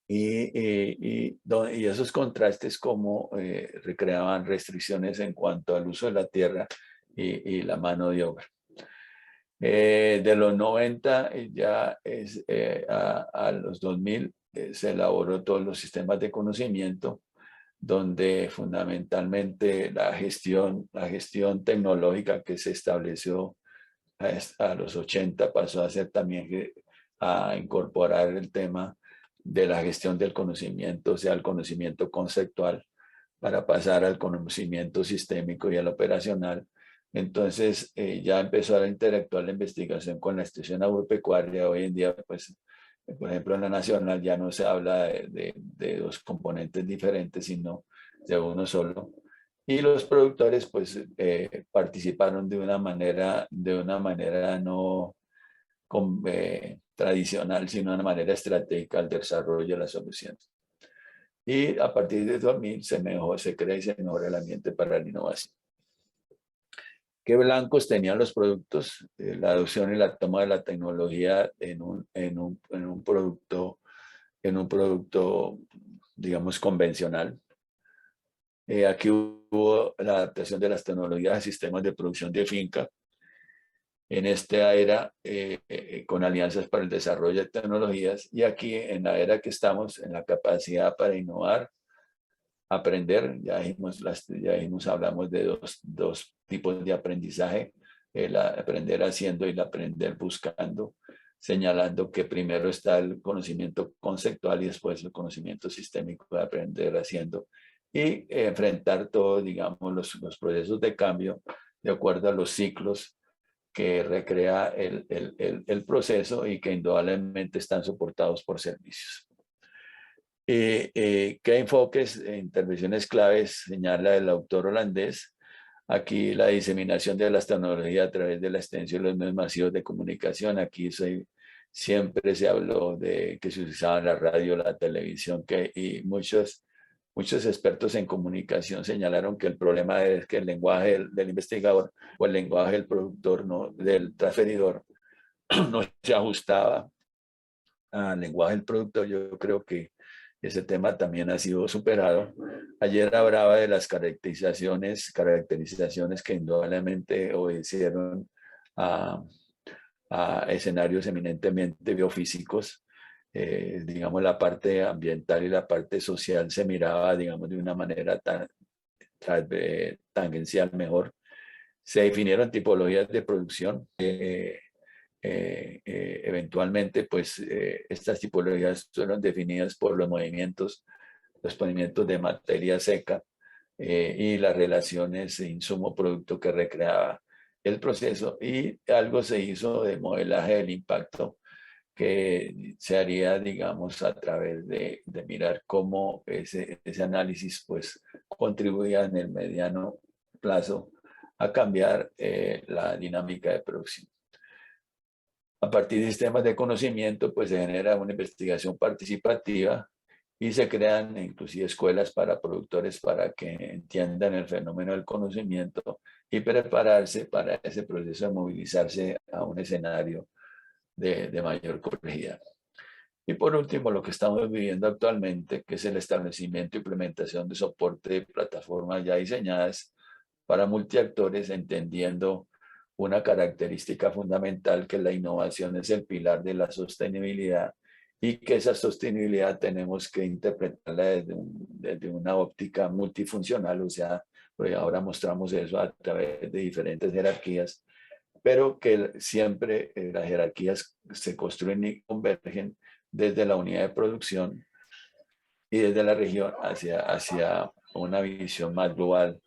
y esos contrastes como recreaban restricciones en cuanto al uso de la tierra y la mano de obra. De los 90 a los 2000 se elaboró todos los sistemas de conocimiento, donde fundamentalmente la gestión tecnológica que se estableció a los 80 pasó a ser también a incorporar el tema de la gestión del conocimiento, o sea, el conocimiento conceptual, para pasar al conocimiento sistémico y al operacional. Entonces, ya empezó a interactuar la investigación con la institución agropecuaria. Hoy en día, pues, por ejemplo, en la nacional ya no se habla de dos componentes diferentes, sino de uno solo. Y los productores, pues, participaron de una manera no tradicional, sino de una manera estratégica al desarrollo de las soluciones. Y a partir de 2000 se crea y se mejora el ambiente para la innovación. ¿Qué blancos tenían los productos? La adopción y la toma de la tecnología en un producto, digamos, convencional. Aquí hubo la adaptación de las tecnologías a sistemas de producción de finca. En esta era, con alianzas para el desarrollo de tecnologías, y aquí en la era que estamos, en la capacidad para innovar, aprender, hablamos de dos tipos de aprendizaje, el aprender haciendo y el aprender buscando, señalando que primero está el conocimiento conceptual y después el conocimiento sistémico de aprender haciendo, y enfrentar todo, digamos, los procesos de cambio de acuerdo a los ciclos que recrea el proceso y que indudablemente están soportados por servicios. ¿Qué enfoques e intervenciones claves señala el autor holandés? Aquí la diseminación de las tecnologías a través de la extensión de los medios masivos de comunicación. Aquí siempre se habló de que se usaba la radio, la televisión, y muchos expertos en comunicación señalaron que el problema es que el lenguaje del investigador o el lenguaje del productor, del transferidor, no se ajustaba al lenguaje del productor. Yo creo que ese tema también ha sido superado. Ayer hablaba de las caracterizaciones que indudablemente obedecieron a escenarios eminentemente biofísicos. Digamos, la parte ambiental y la parte social se miraba, digamos, de una manera tangencial mejor. Se definieron tipologías de producción. Eventualmente, pues, estas tipologías fueron definidas por los movimientos de materia seca y las relaciones insumo-producto que recreaba el proceso, y algo se hizo de modelaje del impacto que se haría, digamos, a través de mirar cómo ese análisis pues contribuía en el mediano plazo a cambiar la dinámica de producción. A partir de sistemas de conocimiento, pues se genera una investigación participativa y se crean inclusive escuelas para productores para que entiendan el fenómeno del conocimiento y prepararse para ese proceso de movilizarse a un escenario de mayor complejidad. Y por último, lo que estamos viviendo actualmente, que es el establecimiento e implementación de soporte de plataformas ya diseñadas para multiactores, entendiendo una característica fundamental, que la innovación es el pilar de la sostenibilidad, y que esa sostenibilidad tenemos que interpretarla desde una óptica multifuncional, o sea, pues ahora mostramos eso a través de diferentes jerarquías, pero que siempre las jerarquías se construyen y convergen desde la unidad de producción y desde la región hacia una visión más global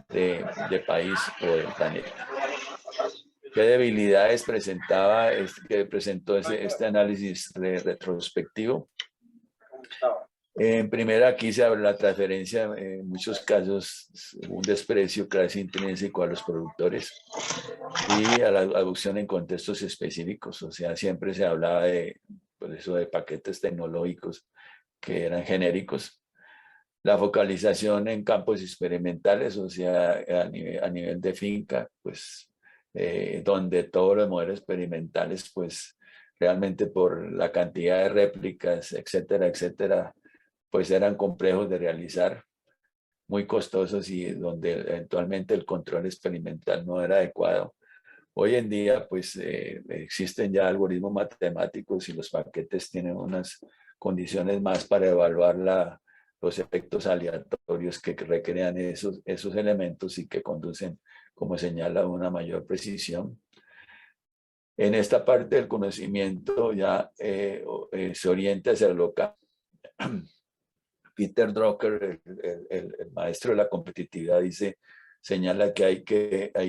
de país o del planeta. ¿Qué debilidades presentaba, que presentó este análisis retrospectivo? En primera, aquí se habla de la transferencia, en muchos casos, un desprecio casi intrínseco a los productores y a la adopción en contextos específicos. O sea, siempre se hablaba de, por eso, de paquetes tecnológicos que eran genéricos. La focalización en campos experimentales, o sea, a nivel de finca, pues, donde todos los modelos experimentales, pues, realmente por la cantidad de réplicas, etcétera, etcétera, pues eran complejos de realizar, muy costosos y donde eventualmente el control experimental no era adecuado. Hoy en día, pues, existen ya algoritmos matemáticos y los paquetes tienen unas condiciones más para evaluar los efectos aleatorios que recrean esos elementos y que conducen, como señala, a una mayor precisión. En esta parte del conocimiento ya se orienta hacia lo local. Peter Drucker, el maestro de la competitividad, señala que hay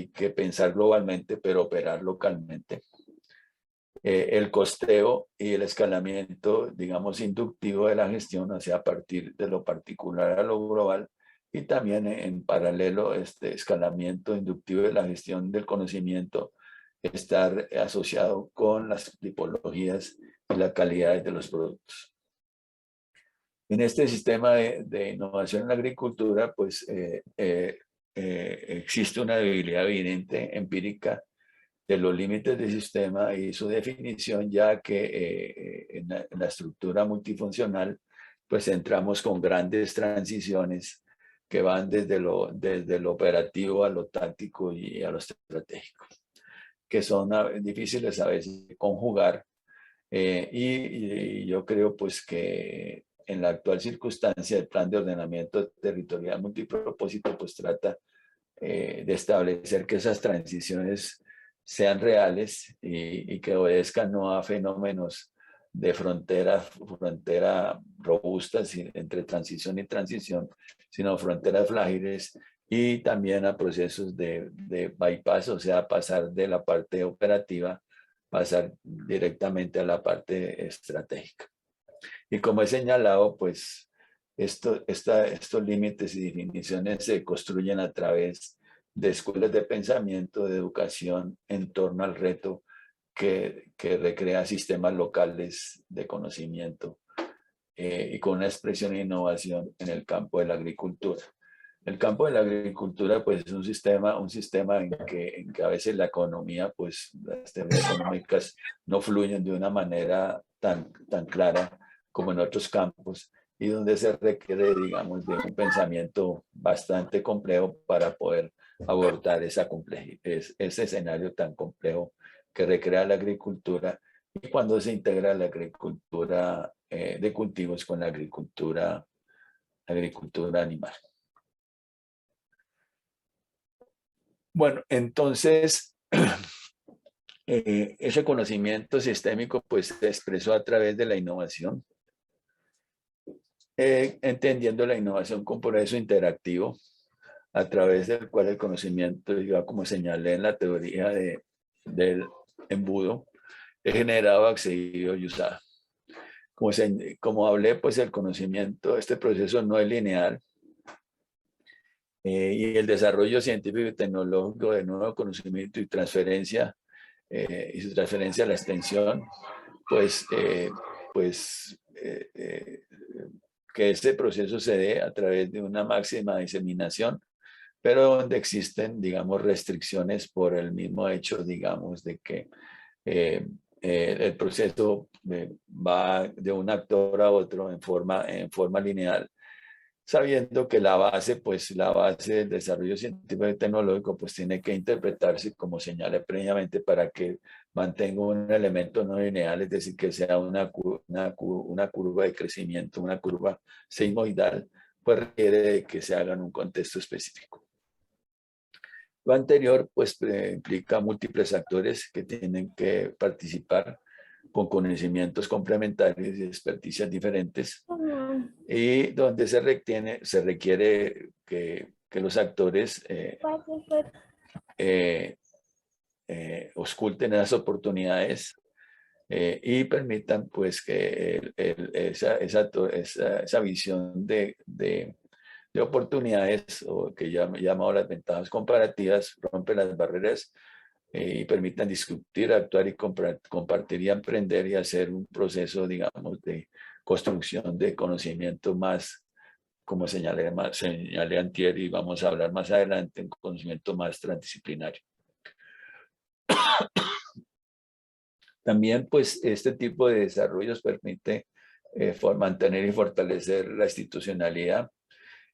que pensar globalmente, pero operar localmente. El costeo y el escalamiento, digamos, inductivo de la gestión, o sea, a partir de lo particular a lo global, y también en paralelo, este escalamiento inductivo de la gestión del conocimiento, estar asociado con las tipologías y la calidad de los productos. En este sistema de innovación en la agricultura, pues existe una debilidad evidente, empírica, de los límites del sistema y su definición, ya que en la estructura multifuncional, pues entramos con grandes transiciones que van desde lo operativo a lo táctico y a lo estratégico, que son difíciles a veces de conjugar. Y yo creo pues que en la actual circunstancia el plan de ordenamiento territorial multipropósito pues trata de establecer que esas transiciones sean reales y que obedezcan no a fenómenos de frontera robustas entre transición y transición, sino fronteras frágiles y también a procesos de bypass, o sea, pasar de la parte operativa, pasar directamente a la parte estratégica. Y como he señalado, pues estos límites y definiciones se construyen a través de escuelas de pensamiento, de educación en torno al reto que recrea sistemas locales de conocimiento y con una expresión de innovación en el campo de la agricultura. El campo de la agricultura, pues, es un sistema en que a veces la economía, pues, las teorías económicas no fluyen de una manera tan clara como en otros campos y donde se requiere, digamos, de un pensamiento bastante complejo para poder abordar ese escenario tan complejo que recrea la agricultura y cuando se integra la agricultura de cultivos con la agricultura animal. Bueno, entonces, ese conocimiento sistémico pues se expresó a través de la innovación, entendiendo la innovación como proceso interactivo, a través del cual el conocimiento, como señalé en la teoría del embudo, es generado, accedido y usado. Como hablé, pues el conocimiento, este proceso no es lineal, y el desarrollo científico y tecnológico de nuevo conocimiento y transferencia y su transferencia a la extensión, pues, que este proceso se dé a través de una máxima diseminación, pero donde existen, digamos, restricciones por el mismo hecho, digamos, de que el proceso va de un actor a otro en forma lineal, sabiendo que pues la base del desarrollo científico y tecnológico, pues tiene que interpretarse, como señalé previamente, para que mantenga un elemento no lineal, es decir, que sea una curva de crecimiento, una curva sigmoidal, pues requiere que se haga en un contexto específico. Lo anterior, pues, implica múltiples actores que tienen que participar con conocimientos complementarios y experticias diferentes, y donde se requiere que los actores ausculten esas oportunidades y permitan pues que esa visión de oportunidades, o que llamamos las ventajas comparativas, rompe las barreras y permitan discutir, actuar y compartir y emprender y hacer un proceso, digamos, de construcción de conocimiento más, como señalé antier y vamos a hablar más adelante, un conocimiento más transdisciplinario. También, pues, este tipo de desarrollos permite mantener y fortalecer la institucionalidad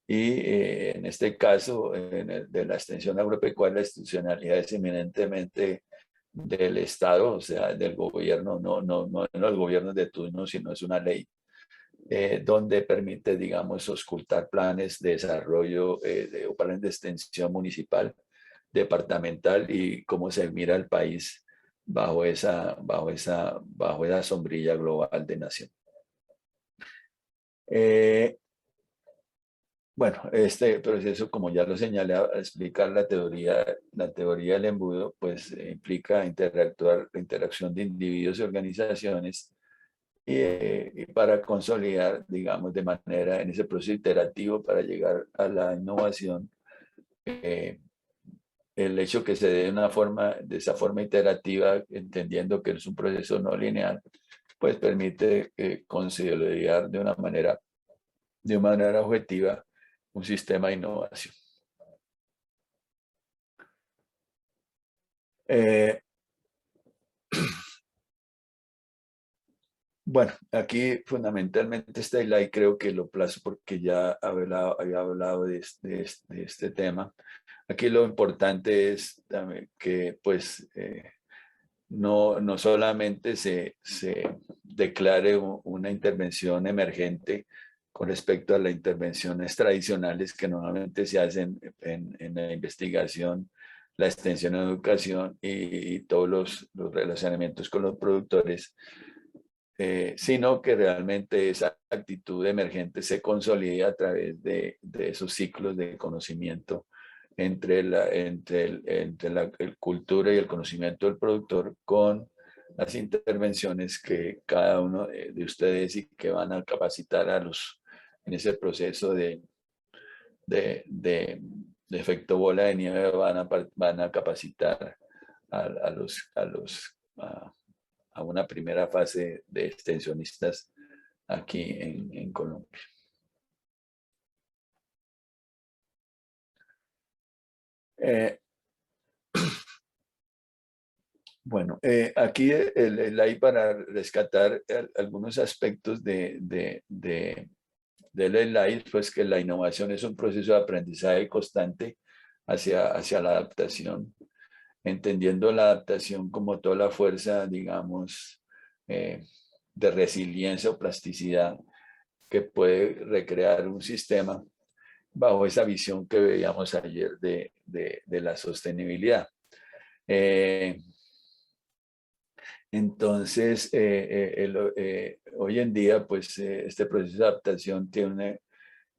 y en este caso, de la extensión agropecuaria, la institucionalidad es eminentemente del Estado, o sea, del gobierno, no en los gobiernos de turno, sino es una ley donde permite, digamos, auscultar planes de desarrollo o planes de extensión municipal, departamental y cómo se mira el país bajo esa sombrilla global de nación. Bueno, este proceso, como ya lo señalé, a explicar la teoría del embudo, pues implica la interacción de individuos y organizaciones y para consolidar, digamos, de manera en ese proceso iterativo para llegar a la innovación, el hecho que se dé de esa forma iterativa, entendiendo que es un proceso no lineal, pues permite consolidar de manera objetiva un sistema de innovación. Bueno, aquí fundamentalmente está el y creo que lo plazo porque ya había hablado de este tema. Aquí lo importante es también que pues no solamente se declare una intervención emergente con respecto a las intervenciones tradicionales que normalmente se hacen en la investigación, la extensión de educación y todos los relacionamientos con los productores, sino que realmente esa actitud emergente se consolida a través de esos ciclos de conocimiento entre la cultura y el conocimiento del productor con las intervenciones que cada uno de ustedes y que van a capacitar en ese proceso de efecto bola de nieve van a capacitar a una primera fase de extensionistas aquí en Colombia. Bueno, aquí hay para rescatar algunos aspectos del ELAI, pues que la innovación es un proceso de aprendizaje constante hacia la adaptación, entendiendo la adaptación como toda la fuerza, digamos, de resiliencia o plasticidad que puede recrear un sistema bajo esa visión que veíamos ayer de la sostenibilidad. Entonces, hoy en día, pues este proceso de adaptación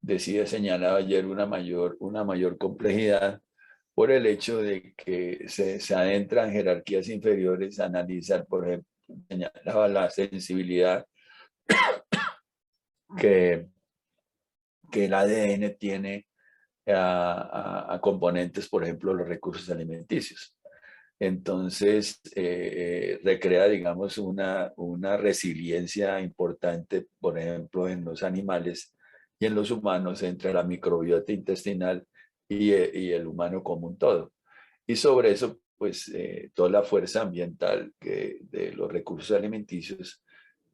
decía señalaba ayer, una mayor complejidad por el hecho de que se adentra en jerarquías inferiores, analizar, por ejemplo, señalaba la sensibilidad que el ADN tiene a componentes, por ejemplo, los recursos alimenticios. Entonces, recrea, digamos, una resiliencia importante, por ejemplo, en los animales y en los humanos entre la microbiota intestinal y el humano como un todo. Y sobre eso, pues, toda la fuerza ambiental de los recursos alimenticios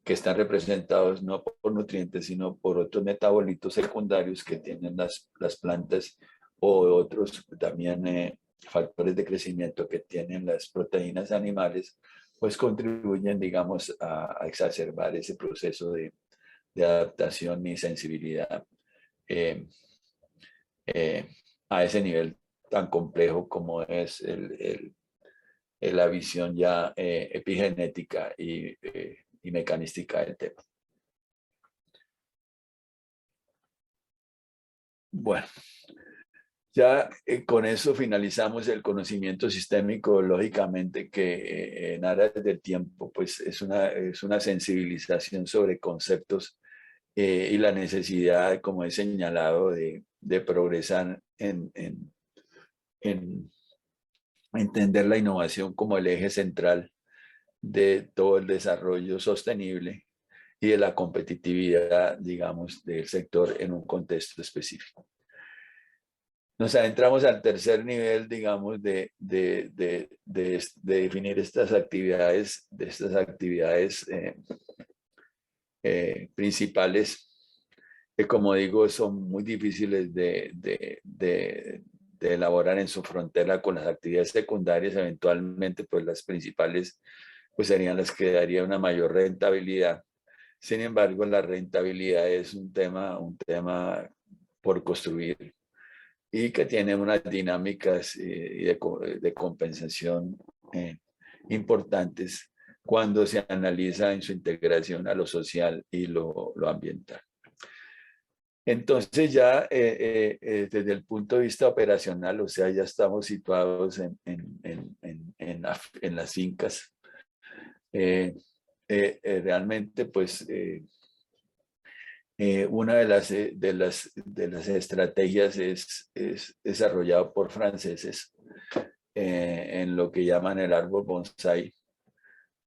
que están representados no por nutrientes, sino por otros metabolitos secundarios que tienen las plantas o otros también factores de crecimiento que tienen las proteínas animales, pues contribuyen, digamos, a exacerbar ese proceso de adaptación y sensibilidad eh, eh, a ese nivel tan complejo como es la visión ya epigenética y mecanística del tema. Bueno, Ya con eso finalizamos el conocimiento sistémico, lógicamente que en aras del tiempo pues es una sensibilización sobre conceptos y la necesidad, como he señalado, de progresar en entender la innovación como el eje central de todo el desarrollo sostenible y de la competitividad, digamos, del sector en un contexto específico. Nos adentramos al tercer nivel, digamos, de definir estas actividades, principales, que como digo, son muy difíciles de elaborar en su frontera con las actividades secundarias. Eventualmente, pues las principales pues serían las que darían una mayor rentabilidad. Sin embargo, la rentabilidad es un tema por construir y que tiene unas dinámicas de compensación importantes cuando se analiza en su integración a lo social y lo ambiental. Entonces ya desde el punto de vista operacional, o sea, ya estamos situados en las fincas. Realmente, pues, una de las estrategias es desarrollado por franceses en lo que llaman el árbol bonsai,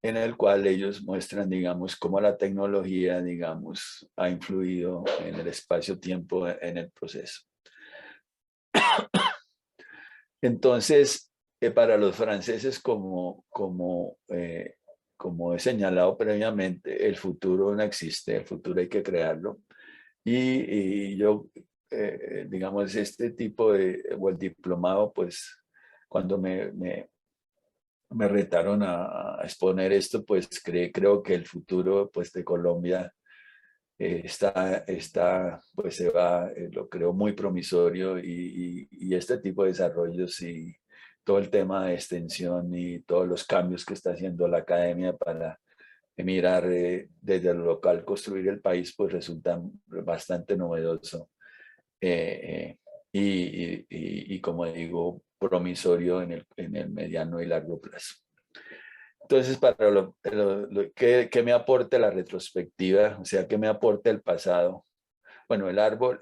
en el cual ellos muestran, digamos, cómo la tecnología, digamos, ha influido en el espacio-tiempo en el proceso. Entonces, para los franceses, como he señalado previamente, el futuro no existe, el futuro hay que crearlo. Y yo, digamos, este tipo o el diplomado, pues, cuando me retaron a exponer esto, pues creo que el futuro, pues, de Colombia pues, lo creo muy promisorio y este tipo de desarrollos y todo el tema de extensión y todos los cambios que está haciendo la academia para mirar desde lo local, construir el país, pues resulta bastante novedoso y como digo, promisorio en el mediano y largo plazo. Entonces, para ¿qué me aporta la retrospectiva? O sea, ¿qué me aporta el pasado? Bueno, el árbol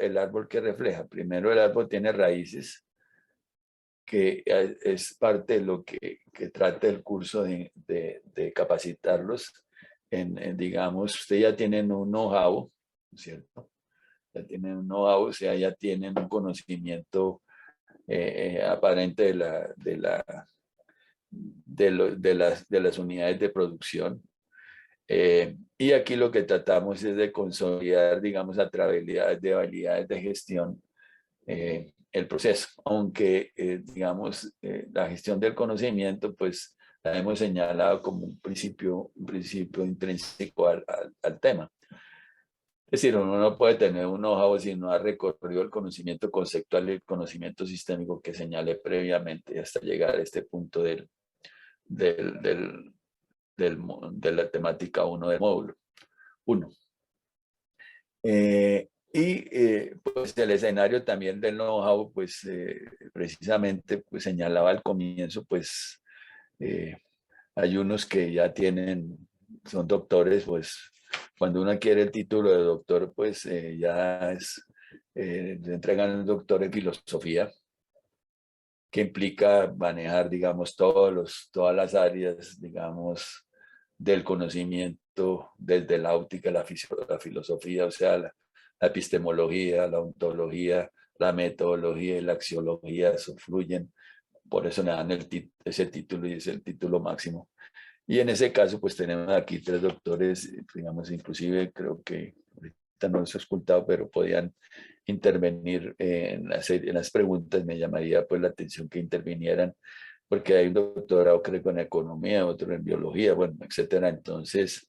que refleja. Primero, el árbol tiene raíces, que es parte de lo que trata el curso de capacitarlos. Digamos, ustedes ya tienen un know-how, ¿cierto? Ya tienen un know-how, o sea, ya tienen un conocimiento aparente de las unidades de producción. Y aquí lo que tratamos es de consolidar, digamos, a través de habilidades de gestión el proceso, aunque, digamos, la gestión del conocimiento, pues la hemos señalado como un principio intrínseco al tema. Es decir, uno no puede tener un know-how si no ha recorrido el conocimiento conceptual y el conocimiento sistémico que señalé previamente hasta llegar a este punto del, del, de la temática 1 del módulo 1. Pues el escenario también del know-how, pues precisamente pues, señalaba al comienzo, pues hay unos que ya son doctores, pues cuando uno quiere el título de doctor, pues le entregan un doctor en filosofía, que implica manejar, digamos, todas las áreas, digamos, del conocimiento, desde la óptica, la filosofía, o sea, la epistemología, la ontología, la metodología y la axiología, eso fluyen. Por eso le dan ese título y es el título máximo. Y en ese caso, pues tenemos aquí 3 doctores, digamos, inclusive creo que ahorita no los he escuchado, pero podían intervenir en las preguntas. Me llamaría pues la atención que intervinieran, porque hay un doctorado creo en economía, otro en biología, bueno, etcétera. Entonces,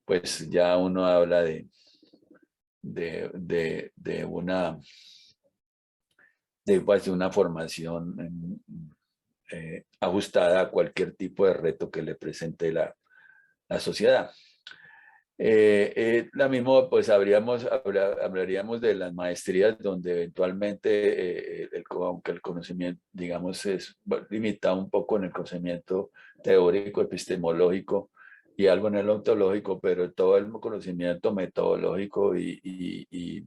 pues ya uno habla de una formación ajustada a cualquier tipo de reto que le presente la sociedad. La misma, pues hablaríamos de las maestrías donde eventualmente, aunque el conocimiento, digamos, es limitado un poco en el conocimiento teórico, epistemológico y algo en el ontológico, pero todo el conocimiento metodológico y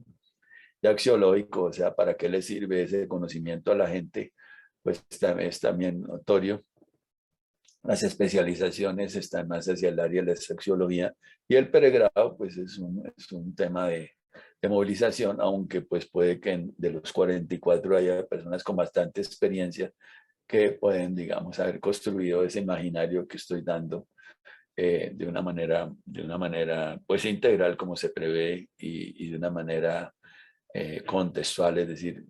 axiológico, o sea, ¿para qué le sirve ese conocimiento a la gente? Pues es también notorio. Las especializaciones están más hacia el área de la sexología y el pregrado pues es un tema de movilización, aunque pues puede que de los 44 haya personas con bastante experiencia que pueden, digamos, haber construido ese imaginario que estoy dando de una manera pues integral como se prevé y de una manera contextual, es decir,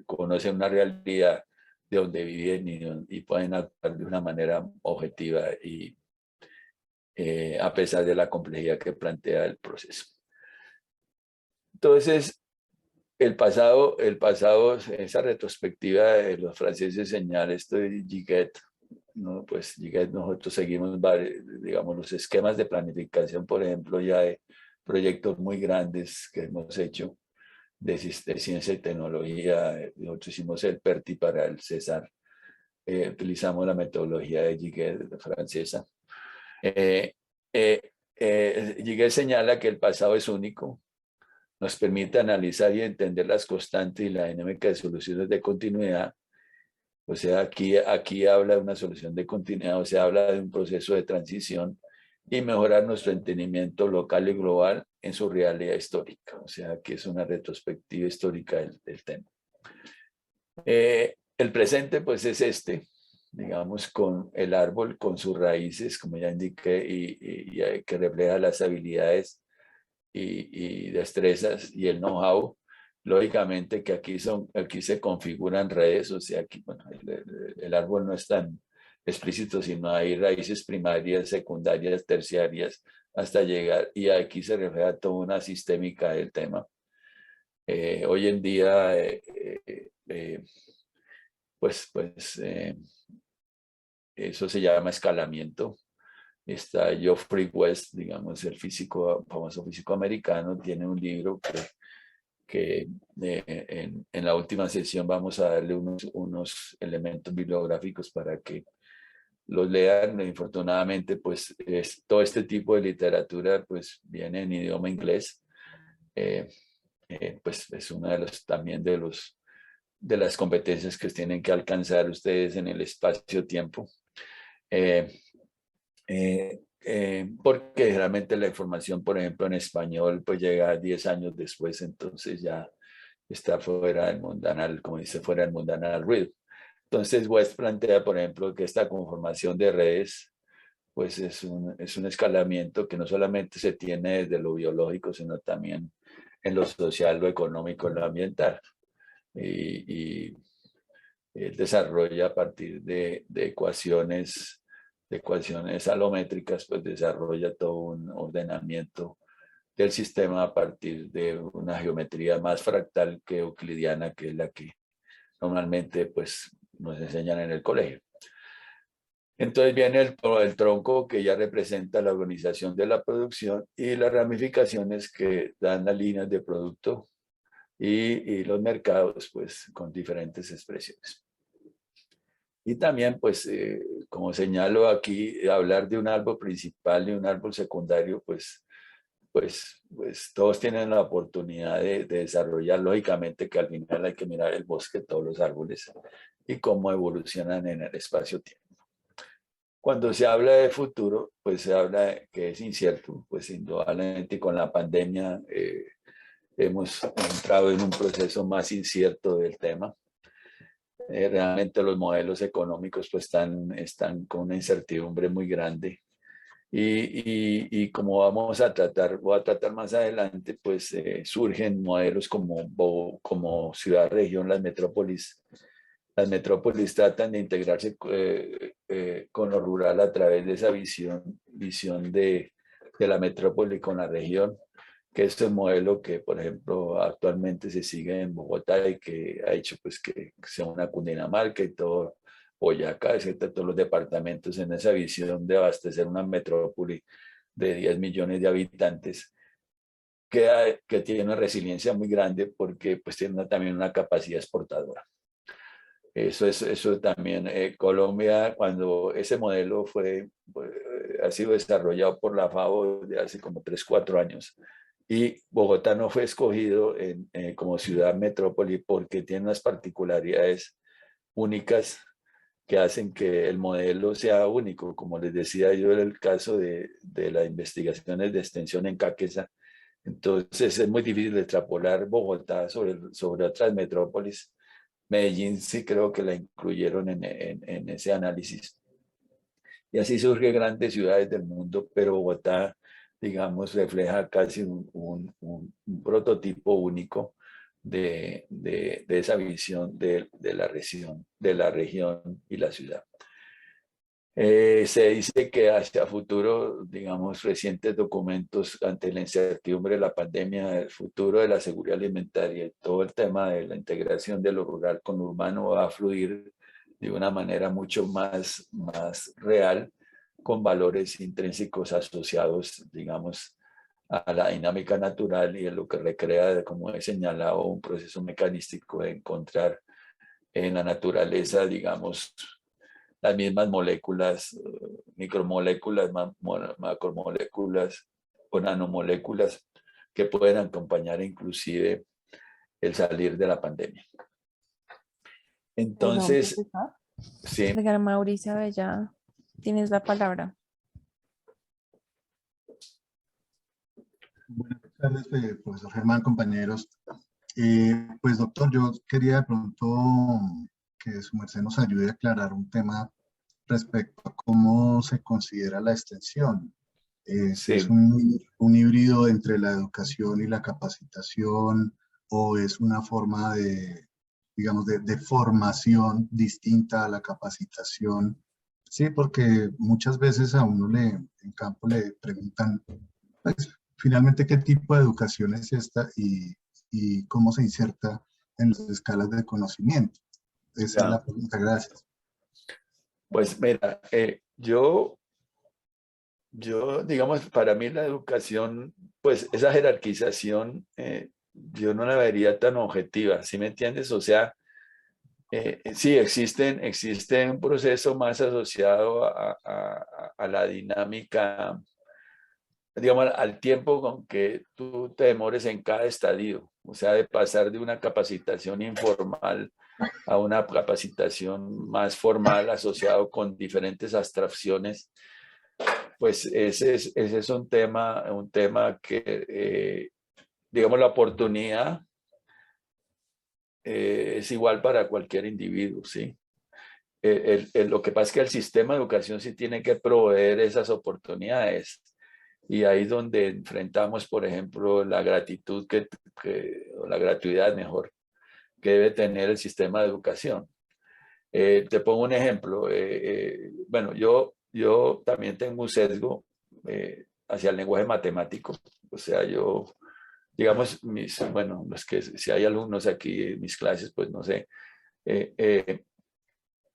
conocen una realidad de donde viven y pueden actuar de una manera objetiva y a pesar de la complejidad que plantea el proceso. Entonces, el pasado, esa retrospectiva de los franceses señala esto de Giguet, ¿no? Pues Giguet, nosotros seguimos, digamos, los esquemas de planificación, por ejemplo, ya de proyectos muy grandes que hemos hecho de ciencia y tecnología. Nosotros hicimos el PERTI para el César. Utilizamos la metodología de Giguet francesa. Giguet señala que el pasado es único, nos permite analizar y entender las constantes y la dinámica de soluciones de continuidad. O sea, aquí habla de una solución de continuidad, o sea, habla de un proceso de transición y mejorar nuestro entendimiento local y global en su realidad histórica. O sea, que es una retrospectiva histórica del tema. El presente, pues, es digamos, con el árbol, con sus raíces, como ya indiqué, y que refleja las habilidades y destrezas y el know-how. Lógicamente que aquí se configuran redes, o sea, aquí, bueno, el árbol no es tan explícito, sino hay raíces primarias, secundarias, terciarias, hasta llegar, y aquí se refleja toda una sistémica del tema. Hoy en día, pues eso se llama escalamiento. Está Geoffrey West, digamos, el famoso físico americano, tiene un libro que en la última sesión vamos a darle unos elementos bibliográficos para que los lean. Infortunadamente, pues todo este tipo de literatura pues viene en idioma inglés. Pues es una también de las competencias que tienen que alcanzar ustedes en el espacio-tiempo. Porque generalmente la información, por ejemplo, en español, pues llega 10 años después, entonces ya está fuera del mundanal, como dice, fuera del mundanal ruido. Entonces West plantea, por ejemplo, que esta conformación de redes, pues es un escalamiento que no solamente se tiene desde lo biológico, sino también en lo social, lo económico, lo ambiental. Y desarrolla a partir de ecuaciones alométricas, pues desarrolla todo un ordenamiento del sistema a partir de una geometría más fractal que euclidiana, que es la que normalmente pues nos enseñan en el colegio. Entonces viene el tronco que ya representa la organización de la producción y las ramificaciones que dan las líneas de producto y los mercados pues con diferentes expresiones. Y también, pues, como señalo aquí, hablar de un árbol principal y un árbol secundario, pues todos tienen la oportunidad de desarrollar. Lógicamente que al final hay que mirar el bosque, todos los árboles, y cómo evolucionan en el espacio-tiempo. Cuando se habla de futuro, pues se habla de que es incierto, pues indudablemente con la pandemia hemos entrado en un proceso más incierto del tema. Realmente los modelos económicos pues están con una incertidumbre muy grande y como voy a tratar más adelante, pues surgen modelos como ciudad-región, las metrópolis. Las metrópolis tratan de integrarse con lo rural a través de esa visión de la metrópoli con la región, que es el modelo que, por ejemplo, actualmente se sigue en Bogotá y que ha hecho pues que sea una Cundinamarca y todo Boyacá, etcétera, todos los departamentos en esa visión de abastecer una metrópoli de 10 millones de habitantes, que tiene una resiliencia muy grande porque pues tiene también una capacidad exportadora. Eso también, Colombia, cuando ese modelo ha sido desarrollado por la FAO de hace como 3, 4 años, y Bogotá no fue escogido como ciudad metrópoli porque tiene unas particularidades únicas que hacen que el modelo sea único. Como les decía yo, en el caso de las investigaciones de extensión en Caquesa, entonces es muy difícil extrapolar Bogotá sobre otras metrópolis. Medellín sí creo que la incluyeron en ese análisis. Y así surgen grandes ciudades del mundo, pero Bogotá, digamos, refleja casi un prototipo único de esa visión de la región y la ciudad. Se dice que hacia futuro, digamos, recientes documentos ante la incertidumbre de la pandemia, el futuro de la seguridad alimentaria y todo el tema de la integración de lo rural con lo urbano va a fluir de una manera mucho más real, con valores intrínsecos asociados, digamos, a la dinámica natural y a lo que recrea, como he señalado, un proceso mecanístico de encontrar en la naturaleza, digamos, las mismas moléculas, micromoléculas, macromoléculas o nanomoléculas que pueden acompañar inclusive el salir de la pandemia. Perdón, Entonces, profesor. sí. Oiga, Mauricio Abella, tienes la palabra. Buenas tardes, profesor Germán, compañeros. Pues doctor, yo quería de pronto que su merced nos ayude a aclarar un tema respecto a cómo se considera la extensión. Si es Sí, un híbrido entre la educación y la capacitación, o es una forma de, digamos, de formación distinta a la capacitación. Sí, porque muchas veces a uno en campo le preguntan, pues, finalmente, ¿qué tipo de educación es esta y cómo se inserta en las escalas de conocimiento? Esa es ya. la pregunta. Gracias. Pues mira, digamos, para mí la educación, pues esa jerarquización, yo no la vería tan objetiva, ¿sí me entiendes? O sea, sí, existe un proceso más asociado a la dinámica, digamos, al tiempo con que tú te demores en cada estadio, o sea, de pasar de una capacitación informal a una capacitación más formal asociado con diferentes abstracciones, pues ese es un tema que, digamos, la oportunidad es igual para cualquier individuo, ¿sí? Lo que pasa es que el sistema de educación sí tiene que proveer esas oportunidades. Y ahí es donde enfrentamos, por ejemplo, la gratitud o la gratuidad mejor que debe tener el sistema de educación. Te pongo un ejemplo. Bueno, yo también tengo un sesgo hacia el lenguaje matemático. O sea, digamos, bueno, los que si hay alumnos aquí en mis clases, pues no sé. Eh, eh,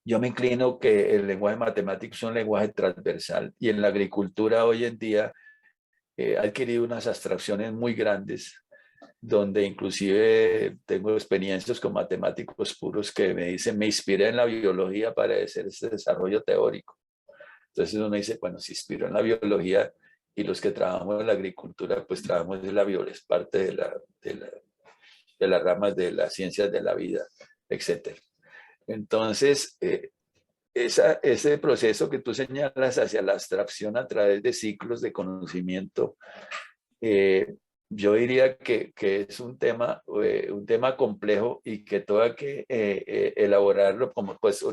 yo me inclino que el lenguaje matemático es un lenguaje transversal y en la agricultura hoy en día ha adquirido unas abstracciones muy grandes donde inclusive tengo experiencias con matemáticos puros que me dicen, me inspiré en la biología para hacer este desarrollo teórico. Entonces uno dice, bueno, se inspiró en la biología y los que trabajamos en la agricultura, pues trabajamos en la biología, es parte de las ramas de las ciencias de la vida, etcétera. Entonces, ese proceso que tú señalas hacia la abstracción a través de ciclos de conocimiento, yo diría que es un tema complejo y que todo hay que elaborarlo como pues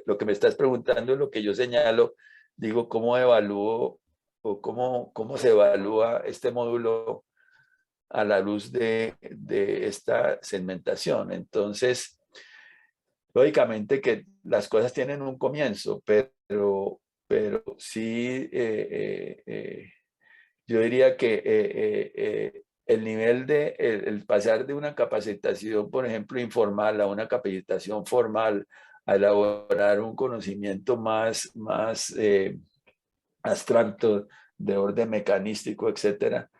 lo que me estás preguntando es lo que yo señalo, digo, ¿cómo evalúo o cómo se evalúa este módulo a la luz de esta segmentación? Entonces, lógicamente que las cosas tienen un comienzo, pero sí, yo diría que el nivel el pasar de una capacitación, por ejemplo, informal a una capacitación formal, a elaborar un conocimiento más abstracto de orden mecanístico, etcétera,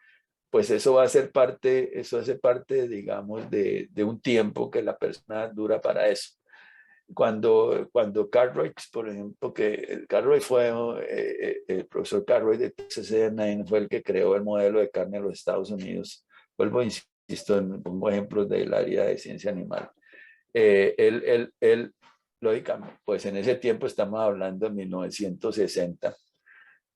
pues eso va a ser parte, eso hace parte, digamos, de un tiempo que la persona dura para eso. Cuando Cartwright, por ejemplo, que Cartwright fue, el profesor Cartwright de Texas A&M fue el que creó el modelo de carne de los Estados Unidos. Vuelvo, insisto, pongo ejemplos del área de ciencia animal. Él, lógicamente, pues en ese tiempo estamos hablando de 1960,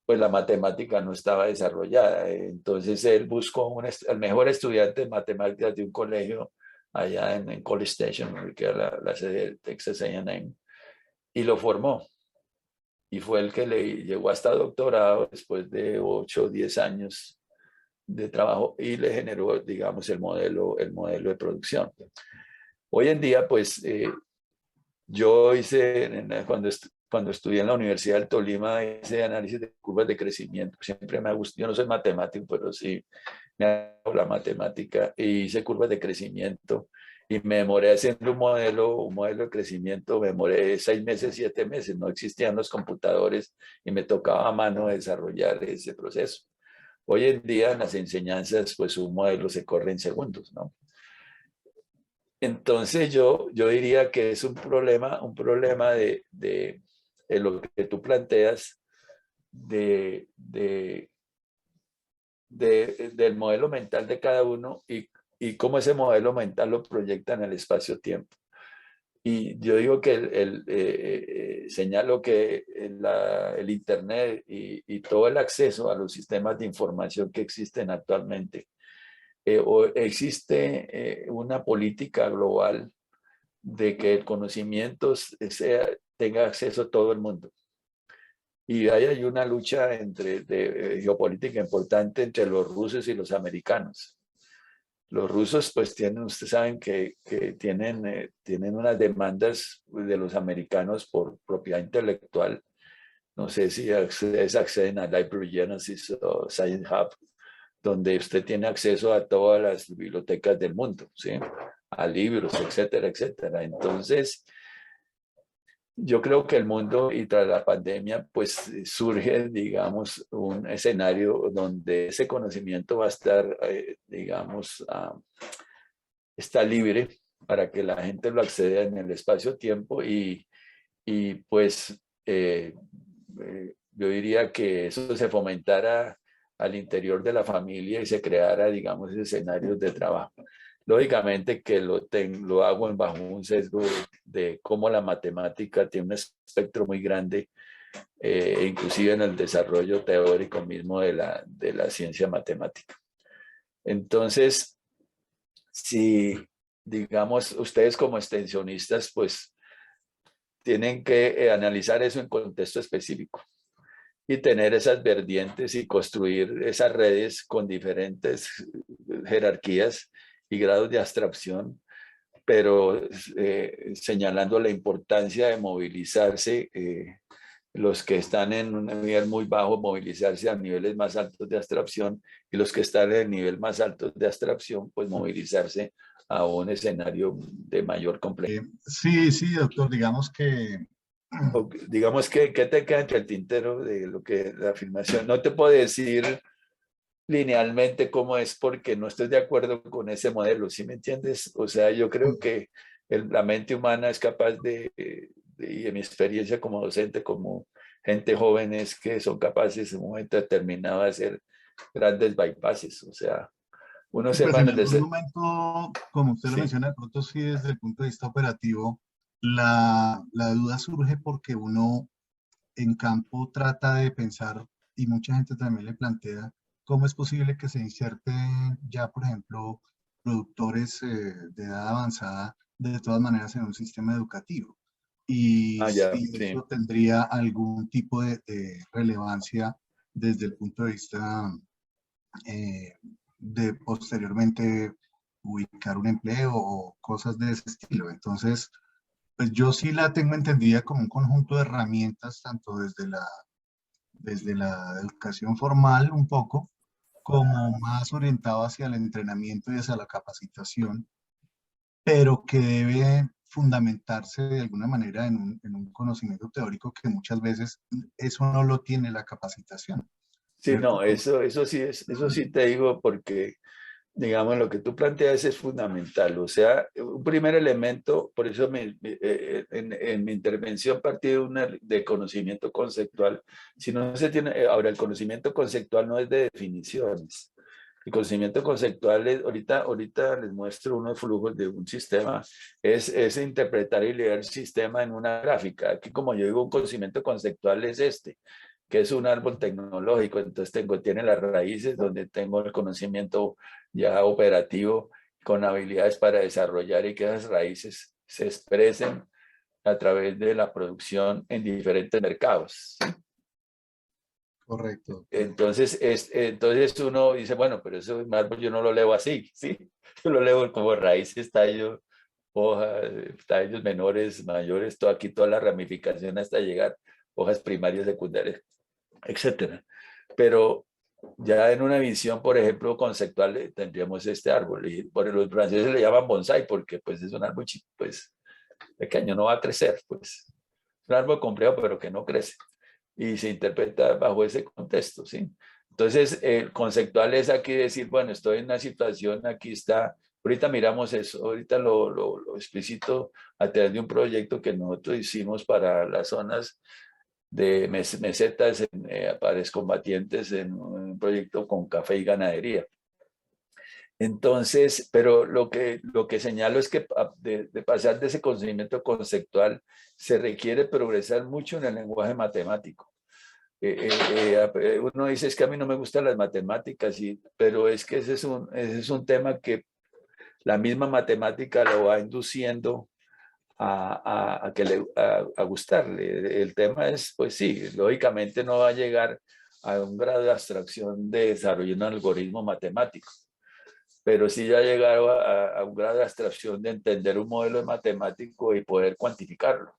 pues la matemática no estaba desarrollada. Entonces él buscó el mejor estudiante de matemáticas de un colegio allá en College Station, que era la sede de Texas A&M, y lo formó. Y fue el que le llegó hasta doctorado después de 8 o 10 años de trabajo y le generó, digamos, el modelo de producción. Hoy en día, pues, yo hice, cuando estudié en la Universidad del Tolima, hice análisis de curvas de crecimiento. Siempre me ha gustado, yo no soy matemático, pero sí me ha gustado la matemática, y hice curvas de crecimiento. Y me demoré haciendo un modelo de crecimiento, me demoré 6 meses, 7 meses. No existían los computadores y me tocaba a mano desarrollar ese proceso. Hoy en día en las enseñanzas, pues un modelo se corre en segundos, ¿no? Entonces yo diría que es un problema de lo que tú planteas del modelo mental de cada uno y cómo ese modelo mental lo proyecta en el espacio-tiempo. Y yo digo que señalo que el Internet y todo el acceso a los sistemas de información que existen actualmente, o existe una política global de que el conocimiento tenga acceso a todo el mundo. Y ahí hay una lucha geopolítica importante entre los rusos y los americanos. Los rusos, pues ustedes saben que tienen unas demandas de los americanos por propiedad intelectual. No sé si ustedes acceden a Library Genesis o Science Hub, donde usted tiene acceso a todas las bibliotecas del mundo, ¿sí? A libros, etcétera, etcétera. Entonces, yo creo que el mundo y tras la pandemia, pues surge, digamos, un escenario donde ese conocimiento va a estar, digamos, está libre para que la gente lo acceda en el espacio-tiempo y pues yo diría que eso se fomentara al interior de la familia y se creara, digamos, escenarios de trabajo. Lógicamente que lo hago bajo un sesgo de cómo la matemática tiene un espectro muy grande, inclusive en el desarrollo teórico mismo de la ciencia matemática. Entonces, si, digamos, ustedes como extensionistas, pues tienen que analizar eso en contexto específico y tener esas vertientes y construir esas redes con diferentes jerarquías y grados de abstracción, pero señalando la importancia de movilizarse, los que están en un nivel muy bajo, movilizarse a niveles más altos de abstracción, y los que están en el nivel más alto de abstracción, pues movilizarse a un escenario de mayor complejidad. Sí, sí, doctor, digamos que Digamos que, ¿qué te queda entre el tintero de lo que la afirmación? No te puedo decir linealmente cómo es porque no estoy de acuerdo con ese modelo, ¿sí me entiendes? O sea, yo creo que la mente humana es capaz y en mi experiencia como docente, como gente joven, es que son capaces en un momento determinado de hacer grandes bypasses. O sea, uno pues sepa en en el algún momento, como usted lo sí, menciona, de pronto sí desde el punto de vista operativo, la duda surge porque uno en campo trata de pensar, y mucha gente también le plantea, cómo es posible que se inserte ya, por ejemplo, productores de edad avanzada, de todas maneras en un sistema educativo. Y ya, si sí. eso tendría algún tipo de relevancia desde el punto de vista eh, de posteriormente ubicar un empleo o cosas de ese estilo. Entonces, pues yo sí la tengo entendida como un conjunto de herramientas, tanto desde la educación formal un poco, como más orientado hacia el entrenamiento y hacia la capacitación, pero que debe fundamentarse de alguna manera en un conocimiento teórico que muchas veces eso no lo tiene la capacitación. Sí, ¿cierto? no, eso sí te digo porque, digamos, lo que tú planteas es fundamental. O sea, un primer elemento, por eso en mi intervención partí de conocimiento conceptual. Si no se tiene, ahora el conocimiento conceptual no es de definiciones. El conocimiento conceptual es, ahorita les muestro unos flujos de un sistema, es interpretar y leer el sistema en una gráfica. Aquí, como yo digo, un conocimiento conceptual es este, que es un árbol tecnológico. Entonces tiene las raíces donde tengo el conocimiento ya operativo con habilidades para desarrollar y que esas raíces se expresen a través de la producción en diferentes mercados. Correcto. Entonces uno dice, bueno, pero ese árbol yo no lo leo así, ¿sí? Yo lo leo como raíces, tallo, hojas, tallos menores, mayores, todo aquí, toda la ramificación hasta llegar, hojas primarias, secundarias, etcétera. Pero ya en una visión, por ejemplo, conceptual, tendríamos este árbol. Y por los franceses le llaman bonsai porque pues es un árbol pues, pequeño, no va a crecer. Pues. Es un árbol complejo, pero que no crece. Y se interpreta bajo ese contexto, ¿sí? Entonces, el conceptual es aquí decir, bueno, estoy en una situación, aquí está. Ahorita miramos eso, ahorita lo explicito a través de un proyecto que nosotros hicimos para las zonas de mesetas para excombatientes en un proyecto con café y ganadería. Entonces, pero lo que señalo es que de pasar de ese conocimiento conceptual se requiere progresar mucho en el lenguaje matemático. Uno dice, es que a mí no me gustan las matemáticas, pero es que ese es un tema que la misma matemática lo va induciendo a gustarle. El tema es, pues sí, lógicamente no va a llegar a un grado de abstracción de desarrollar un algoritmo matemático, pero sí ya ha llegado a un grado de abstracción de entender un modelo matemático y poder cuantificarlo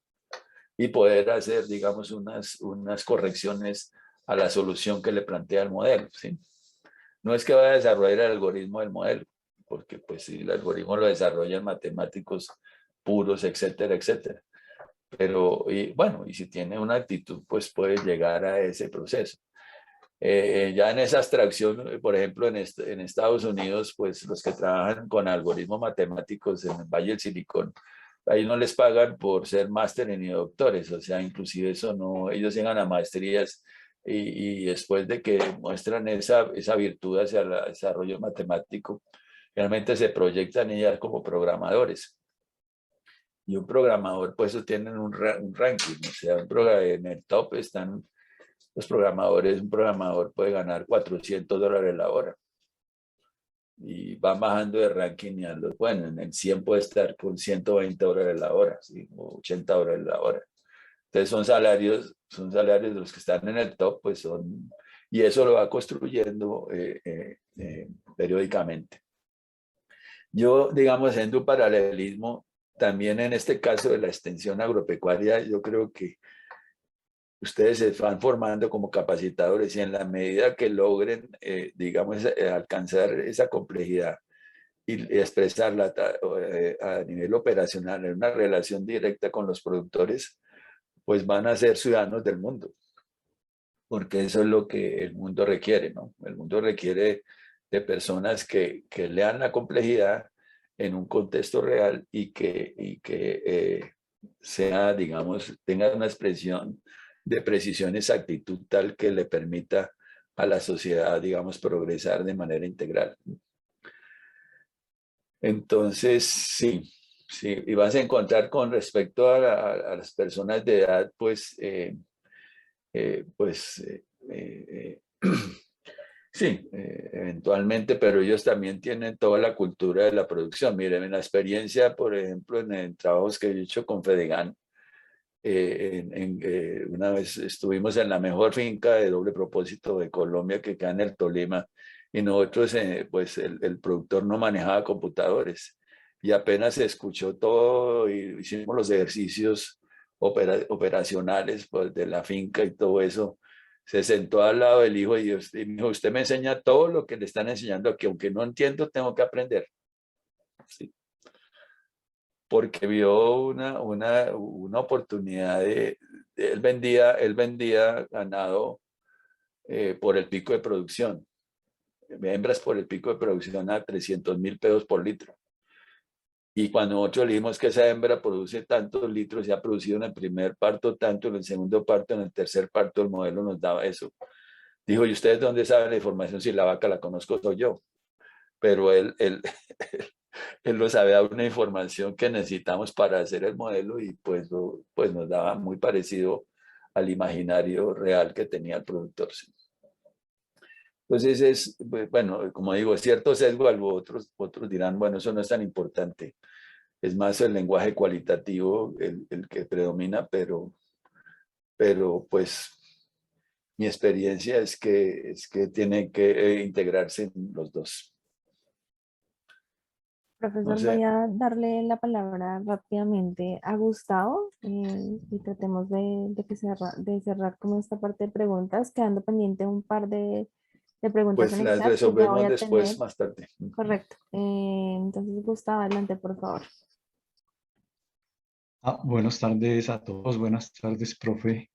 y poder hacer, digamos, unas correcciones a la solución que le plantea el modelo, ¿sí? No es que vaya a desarrollar el algoritmo del modelo, porque pues si el algoritmo lo desarrollan matemáticos puros, etcétera, etcétera. Pero, y, bueno, y si tiene una actitud, pues puede llegar a ese proceso. Ya en esa abstracción, por ejemplo, en Estados Unidos, pues los que trabajan con algoritmos matemáticos en el Valle del Silicón, ahí no les pagan por ser máster ni doctores, o sea, inclusive eso no, ellos llegan a maestrías y después de que muestran esa virtud hacia el desarrollo matemático, realmente se proyectan ellas como programadores. Y un programador, pues, tienen un ranking, o sea, en el top están los programadores. Un programador puede ganar $400 la hora y va bajando de ranking y bueno, en el 100 puede estar con $120 la hora, ¿sí? O $80 la hora. Entonces son salarios de los que están en el top, pues son, y eso lo va construyendo periódicamente. Yo, digamos, haciendo un paralelismo, también en este caso de la extensión agropecuaria, yo creo que ustedes se van formando como capacitadores y en la medida que logren, digamos, alcanzar esa complejidad y expresarla a nivel operacional en una relación directa con los productores, pues van a ser ciudadanos del mundo, porque eso es lo que el mundo requiere, ¿no? El mundo requiere de personas que lean la complejidad en un contexto real y que sea, digamos, tenga una expresión de precisión y exactitud tal que le permita a la sociedad, digamos, progresar de manera integral. Entonces, sí, sí, y vas a encontrar con respecto a las personas de edad, pues, pues, sí, eventualmente, pero ellos también tienen toda la cultura de la producción. Miren, en la experiencia, por ejemplo, en trabajos que he hecho con Fedegan, una vez estuvimos en la mejor finca de doble propósito de Colombia que queda en el Tolima y nosotros, pues el productor no manejaba computadores y apenas se escuchó todo y hicimos los ejercicios operacionales pues, de la finca y todo eso. Se sentó al lado del hijo y me dijo, usted me enseña todo lo que le están enseñando aquí, aunque no entiendo, tengo que aprender. Sí, porque vio una oportunidad él vendía ganado por el pico de producción. Hembras por el pico de producción a 300.000 pesos por litro. Y cuando nosotros le dijimos que esa hembra produce tantos litros, y ha producido en el primer parto tanto, en el segundo parto, en el tercer parto, el modelo nos daba eso. Dijo, ¿y ustedes dónde saben la información? Si la vaca la conozco, soy yo. Pero él nos había dado una información que necesitamos para hacer el modelo y pues nos daba muy parecido al imaginario real que tenía el productor. Sí. Entonces es, bueno, como digo, cierto sesgo, algo otros dirán, bueno, eso no es tan importante. Es más el lenguaje cualitativo el que predomina, pero pues mi experiencia es que tienen que integrarse en los dos. No Profesor, voy sé, a darle la palabra rápidamente a Gustavo y tratemos de cerrar como esta parte de preguntas, quedando pendiente un par de preguntas pues en el las chat que ya voy resolvemos a después, tener. más tarde. Correcto. Entonces, Gustavo, adelante, por favor. Buenas tardes a todos, buenas tardes, profe Más,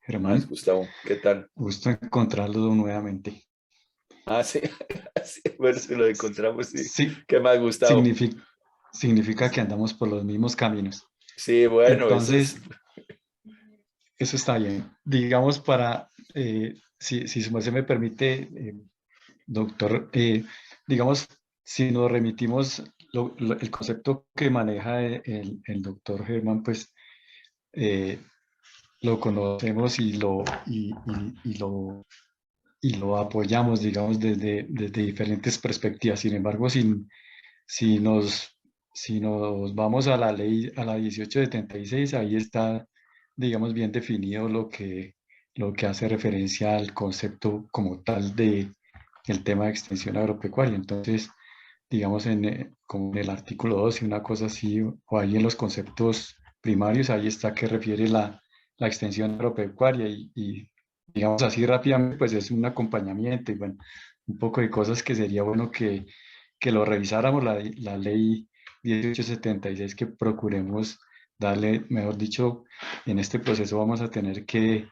Germán. Gustavo, ¿qué tal? Gusto encontrarlo nuevamente. Ah, sí, sí, bueno, si lo encontramos, sí. Sí, ¿Qué más, Gustavo? significa que andamos por los mismos caminos. Sí, bueno, eso es. Entonces, eso está bien. Digamos, si su merced me permite, doctor, digamos, si nos remitimos el concepto que maneja el doctor Germán, pues eh, lo conocemos y lo apoyamos, digamos, desde diferentes perspectivas. Sin embargo, si nos, si nos vamos a la ley, a la 1876, ahí está, digamos, bien definido lo que hace referencia al concepto como tal del tema de extensión agropecuaria. Entonces, digamos, como en el artículo 12, una cosa así, o ahí en los conceptos primarios, ahí está que refiere la extensión agropecuaria y digamos así rápidamente, pues es un acompañamiento y bueno, un poco de cosas que sería bueno que lo revisáramos, la ley 1876, que procuremos darle, mejor dicho, en este proceso vamos a tener que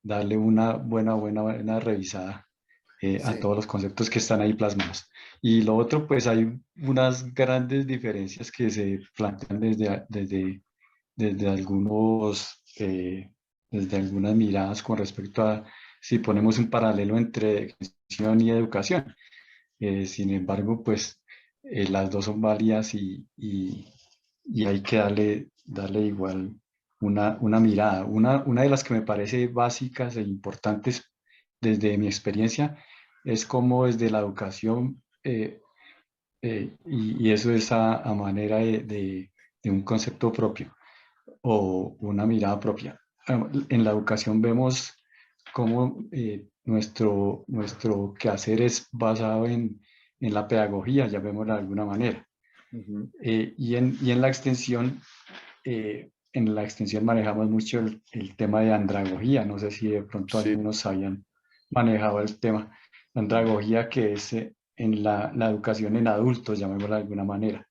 darle una buena revisada a Sí, todos los conceptos que están ahí plasmados. Y lo otro, pues hay unas grandes diferencias que se plantean desde desde algunas miradas con respecto a si ponemos un paralelo entre extensión y educación. Sin embargo, pues las dos son válidas y hay que darle igual una mirada. Una de las que me parece básicas e importantes desde mi experiencia es cómo desde la educación, y eso es a manera de un concepto propio o una mirada propia. En la educación vemos cómo nuestro quehacer es basado en la pedagogía, llamémosla de alguna manera. ujú, En la extensión manejamos mucho el tema de andragogía. No sé si de pronto sí, algunos hayan manejado el tema de andragogía, que es en la educación en adultos, llamémosla de alguna manera.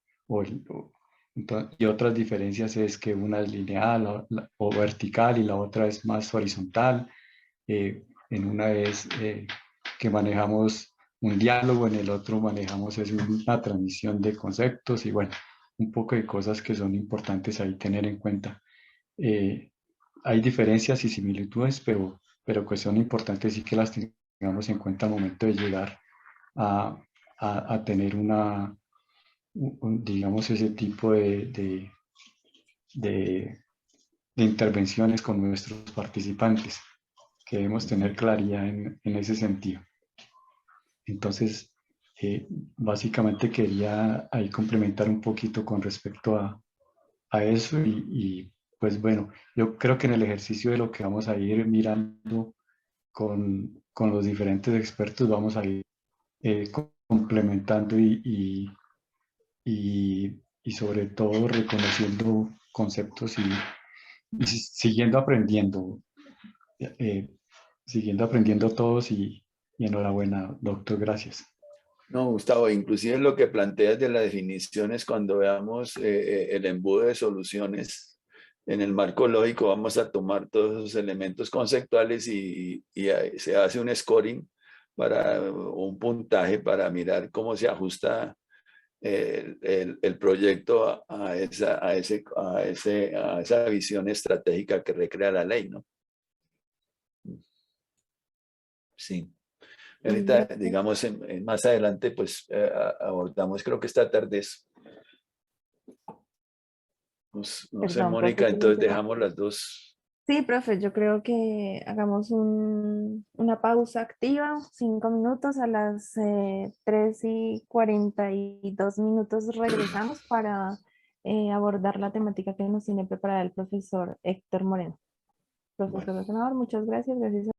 Y otras diferencias es que una es lineal o vertical y la otra es más horizontal. En una es que manejamos un diálogo, en el otro manejamos es una transmisión de conceptos y bueno, un poco de cosas que son importantes ahí tener en cuenta. Eh, Hay diferencias y similitudes, pero que son importantes sí que las tengamos en cuenta al momento de llegar a, a tener digamos, ese tipo de, de intervenciones con nuestros participantes, que debemos tener claridad en ese sentido. Entonces, básicamente quería ahí complementar un poquito con respecto a eso pues bueno, yo creo que en el ejercicio de lo que vamos a ir mirando con los diferentes expertos vamos a ir complementando y sobre todo reconociendo conceptos y eh, siguiendo aprendiendo todos y enhorabuena, doctor, gracias. no, Gustavo, inclusive lo que planteas de las definiciones, cuando veamos el embudo de soluciones, en el marco lógico vamos a tomar todos esos elementos conceptuales y ahí se hace un scoring para un puntaje para mirar cómo se ajusta el proyecto a esa visión estratégica que recrea la ley, ¿no? Sí. Ahorita, digamos, más adelante, pues abordamos, creo que esta tarde es, pues, no sé, Perdón, profe, Mónica, que le entonces interrumpa. dejamos las dos. Sí, profe, yo creo que hagamos una pausa activa, 5 minutos, a las 3:42 regresamos para abordar la temática que nos tiene preparada el profesor Héctor Moreno. Profesor Bueno. Senador, muchas gracias. Gracias.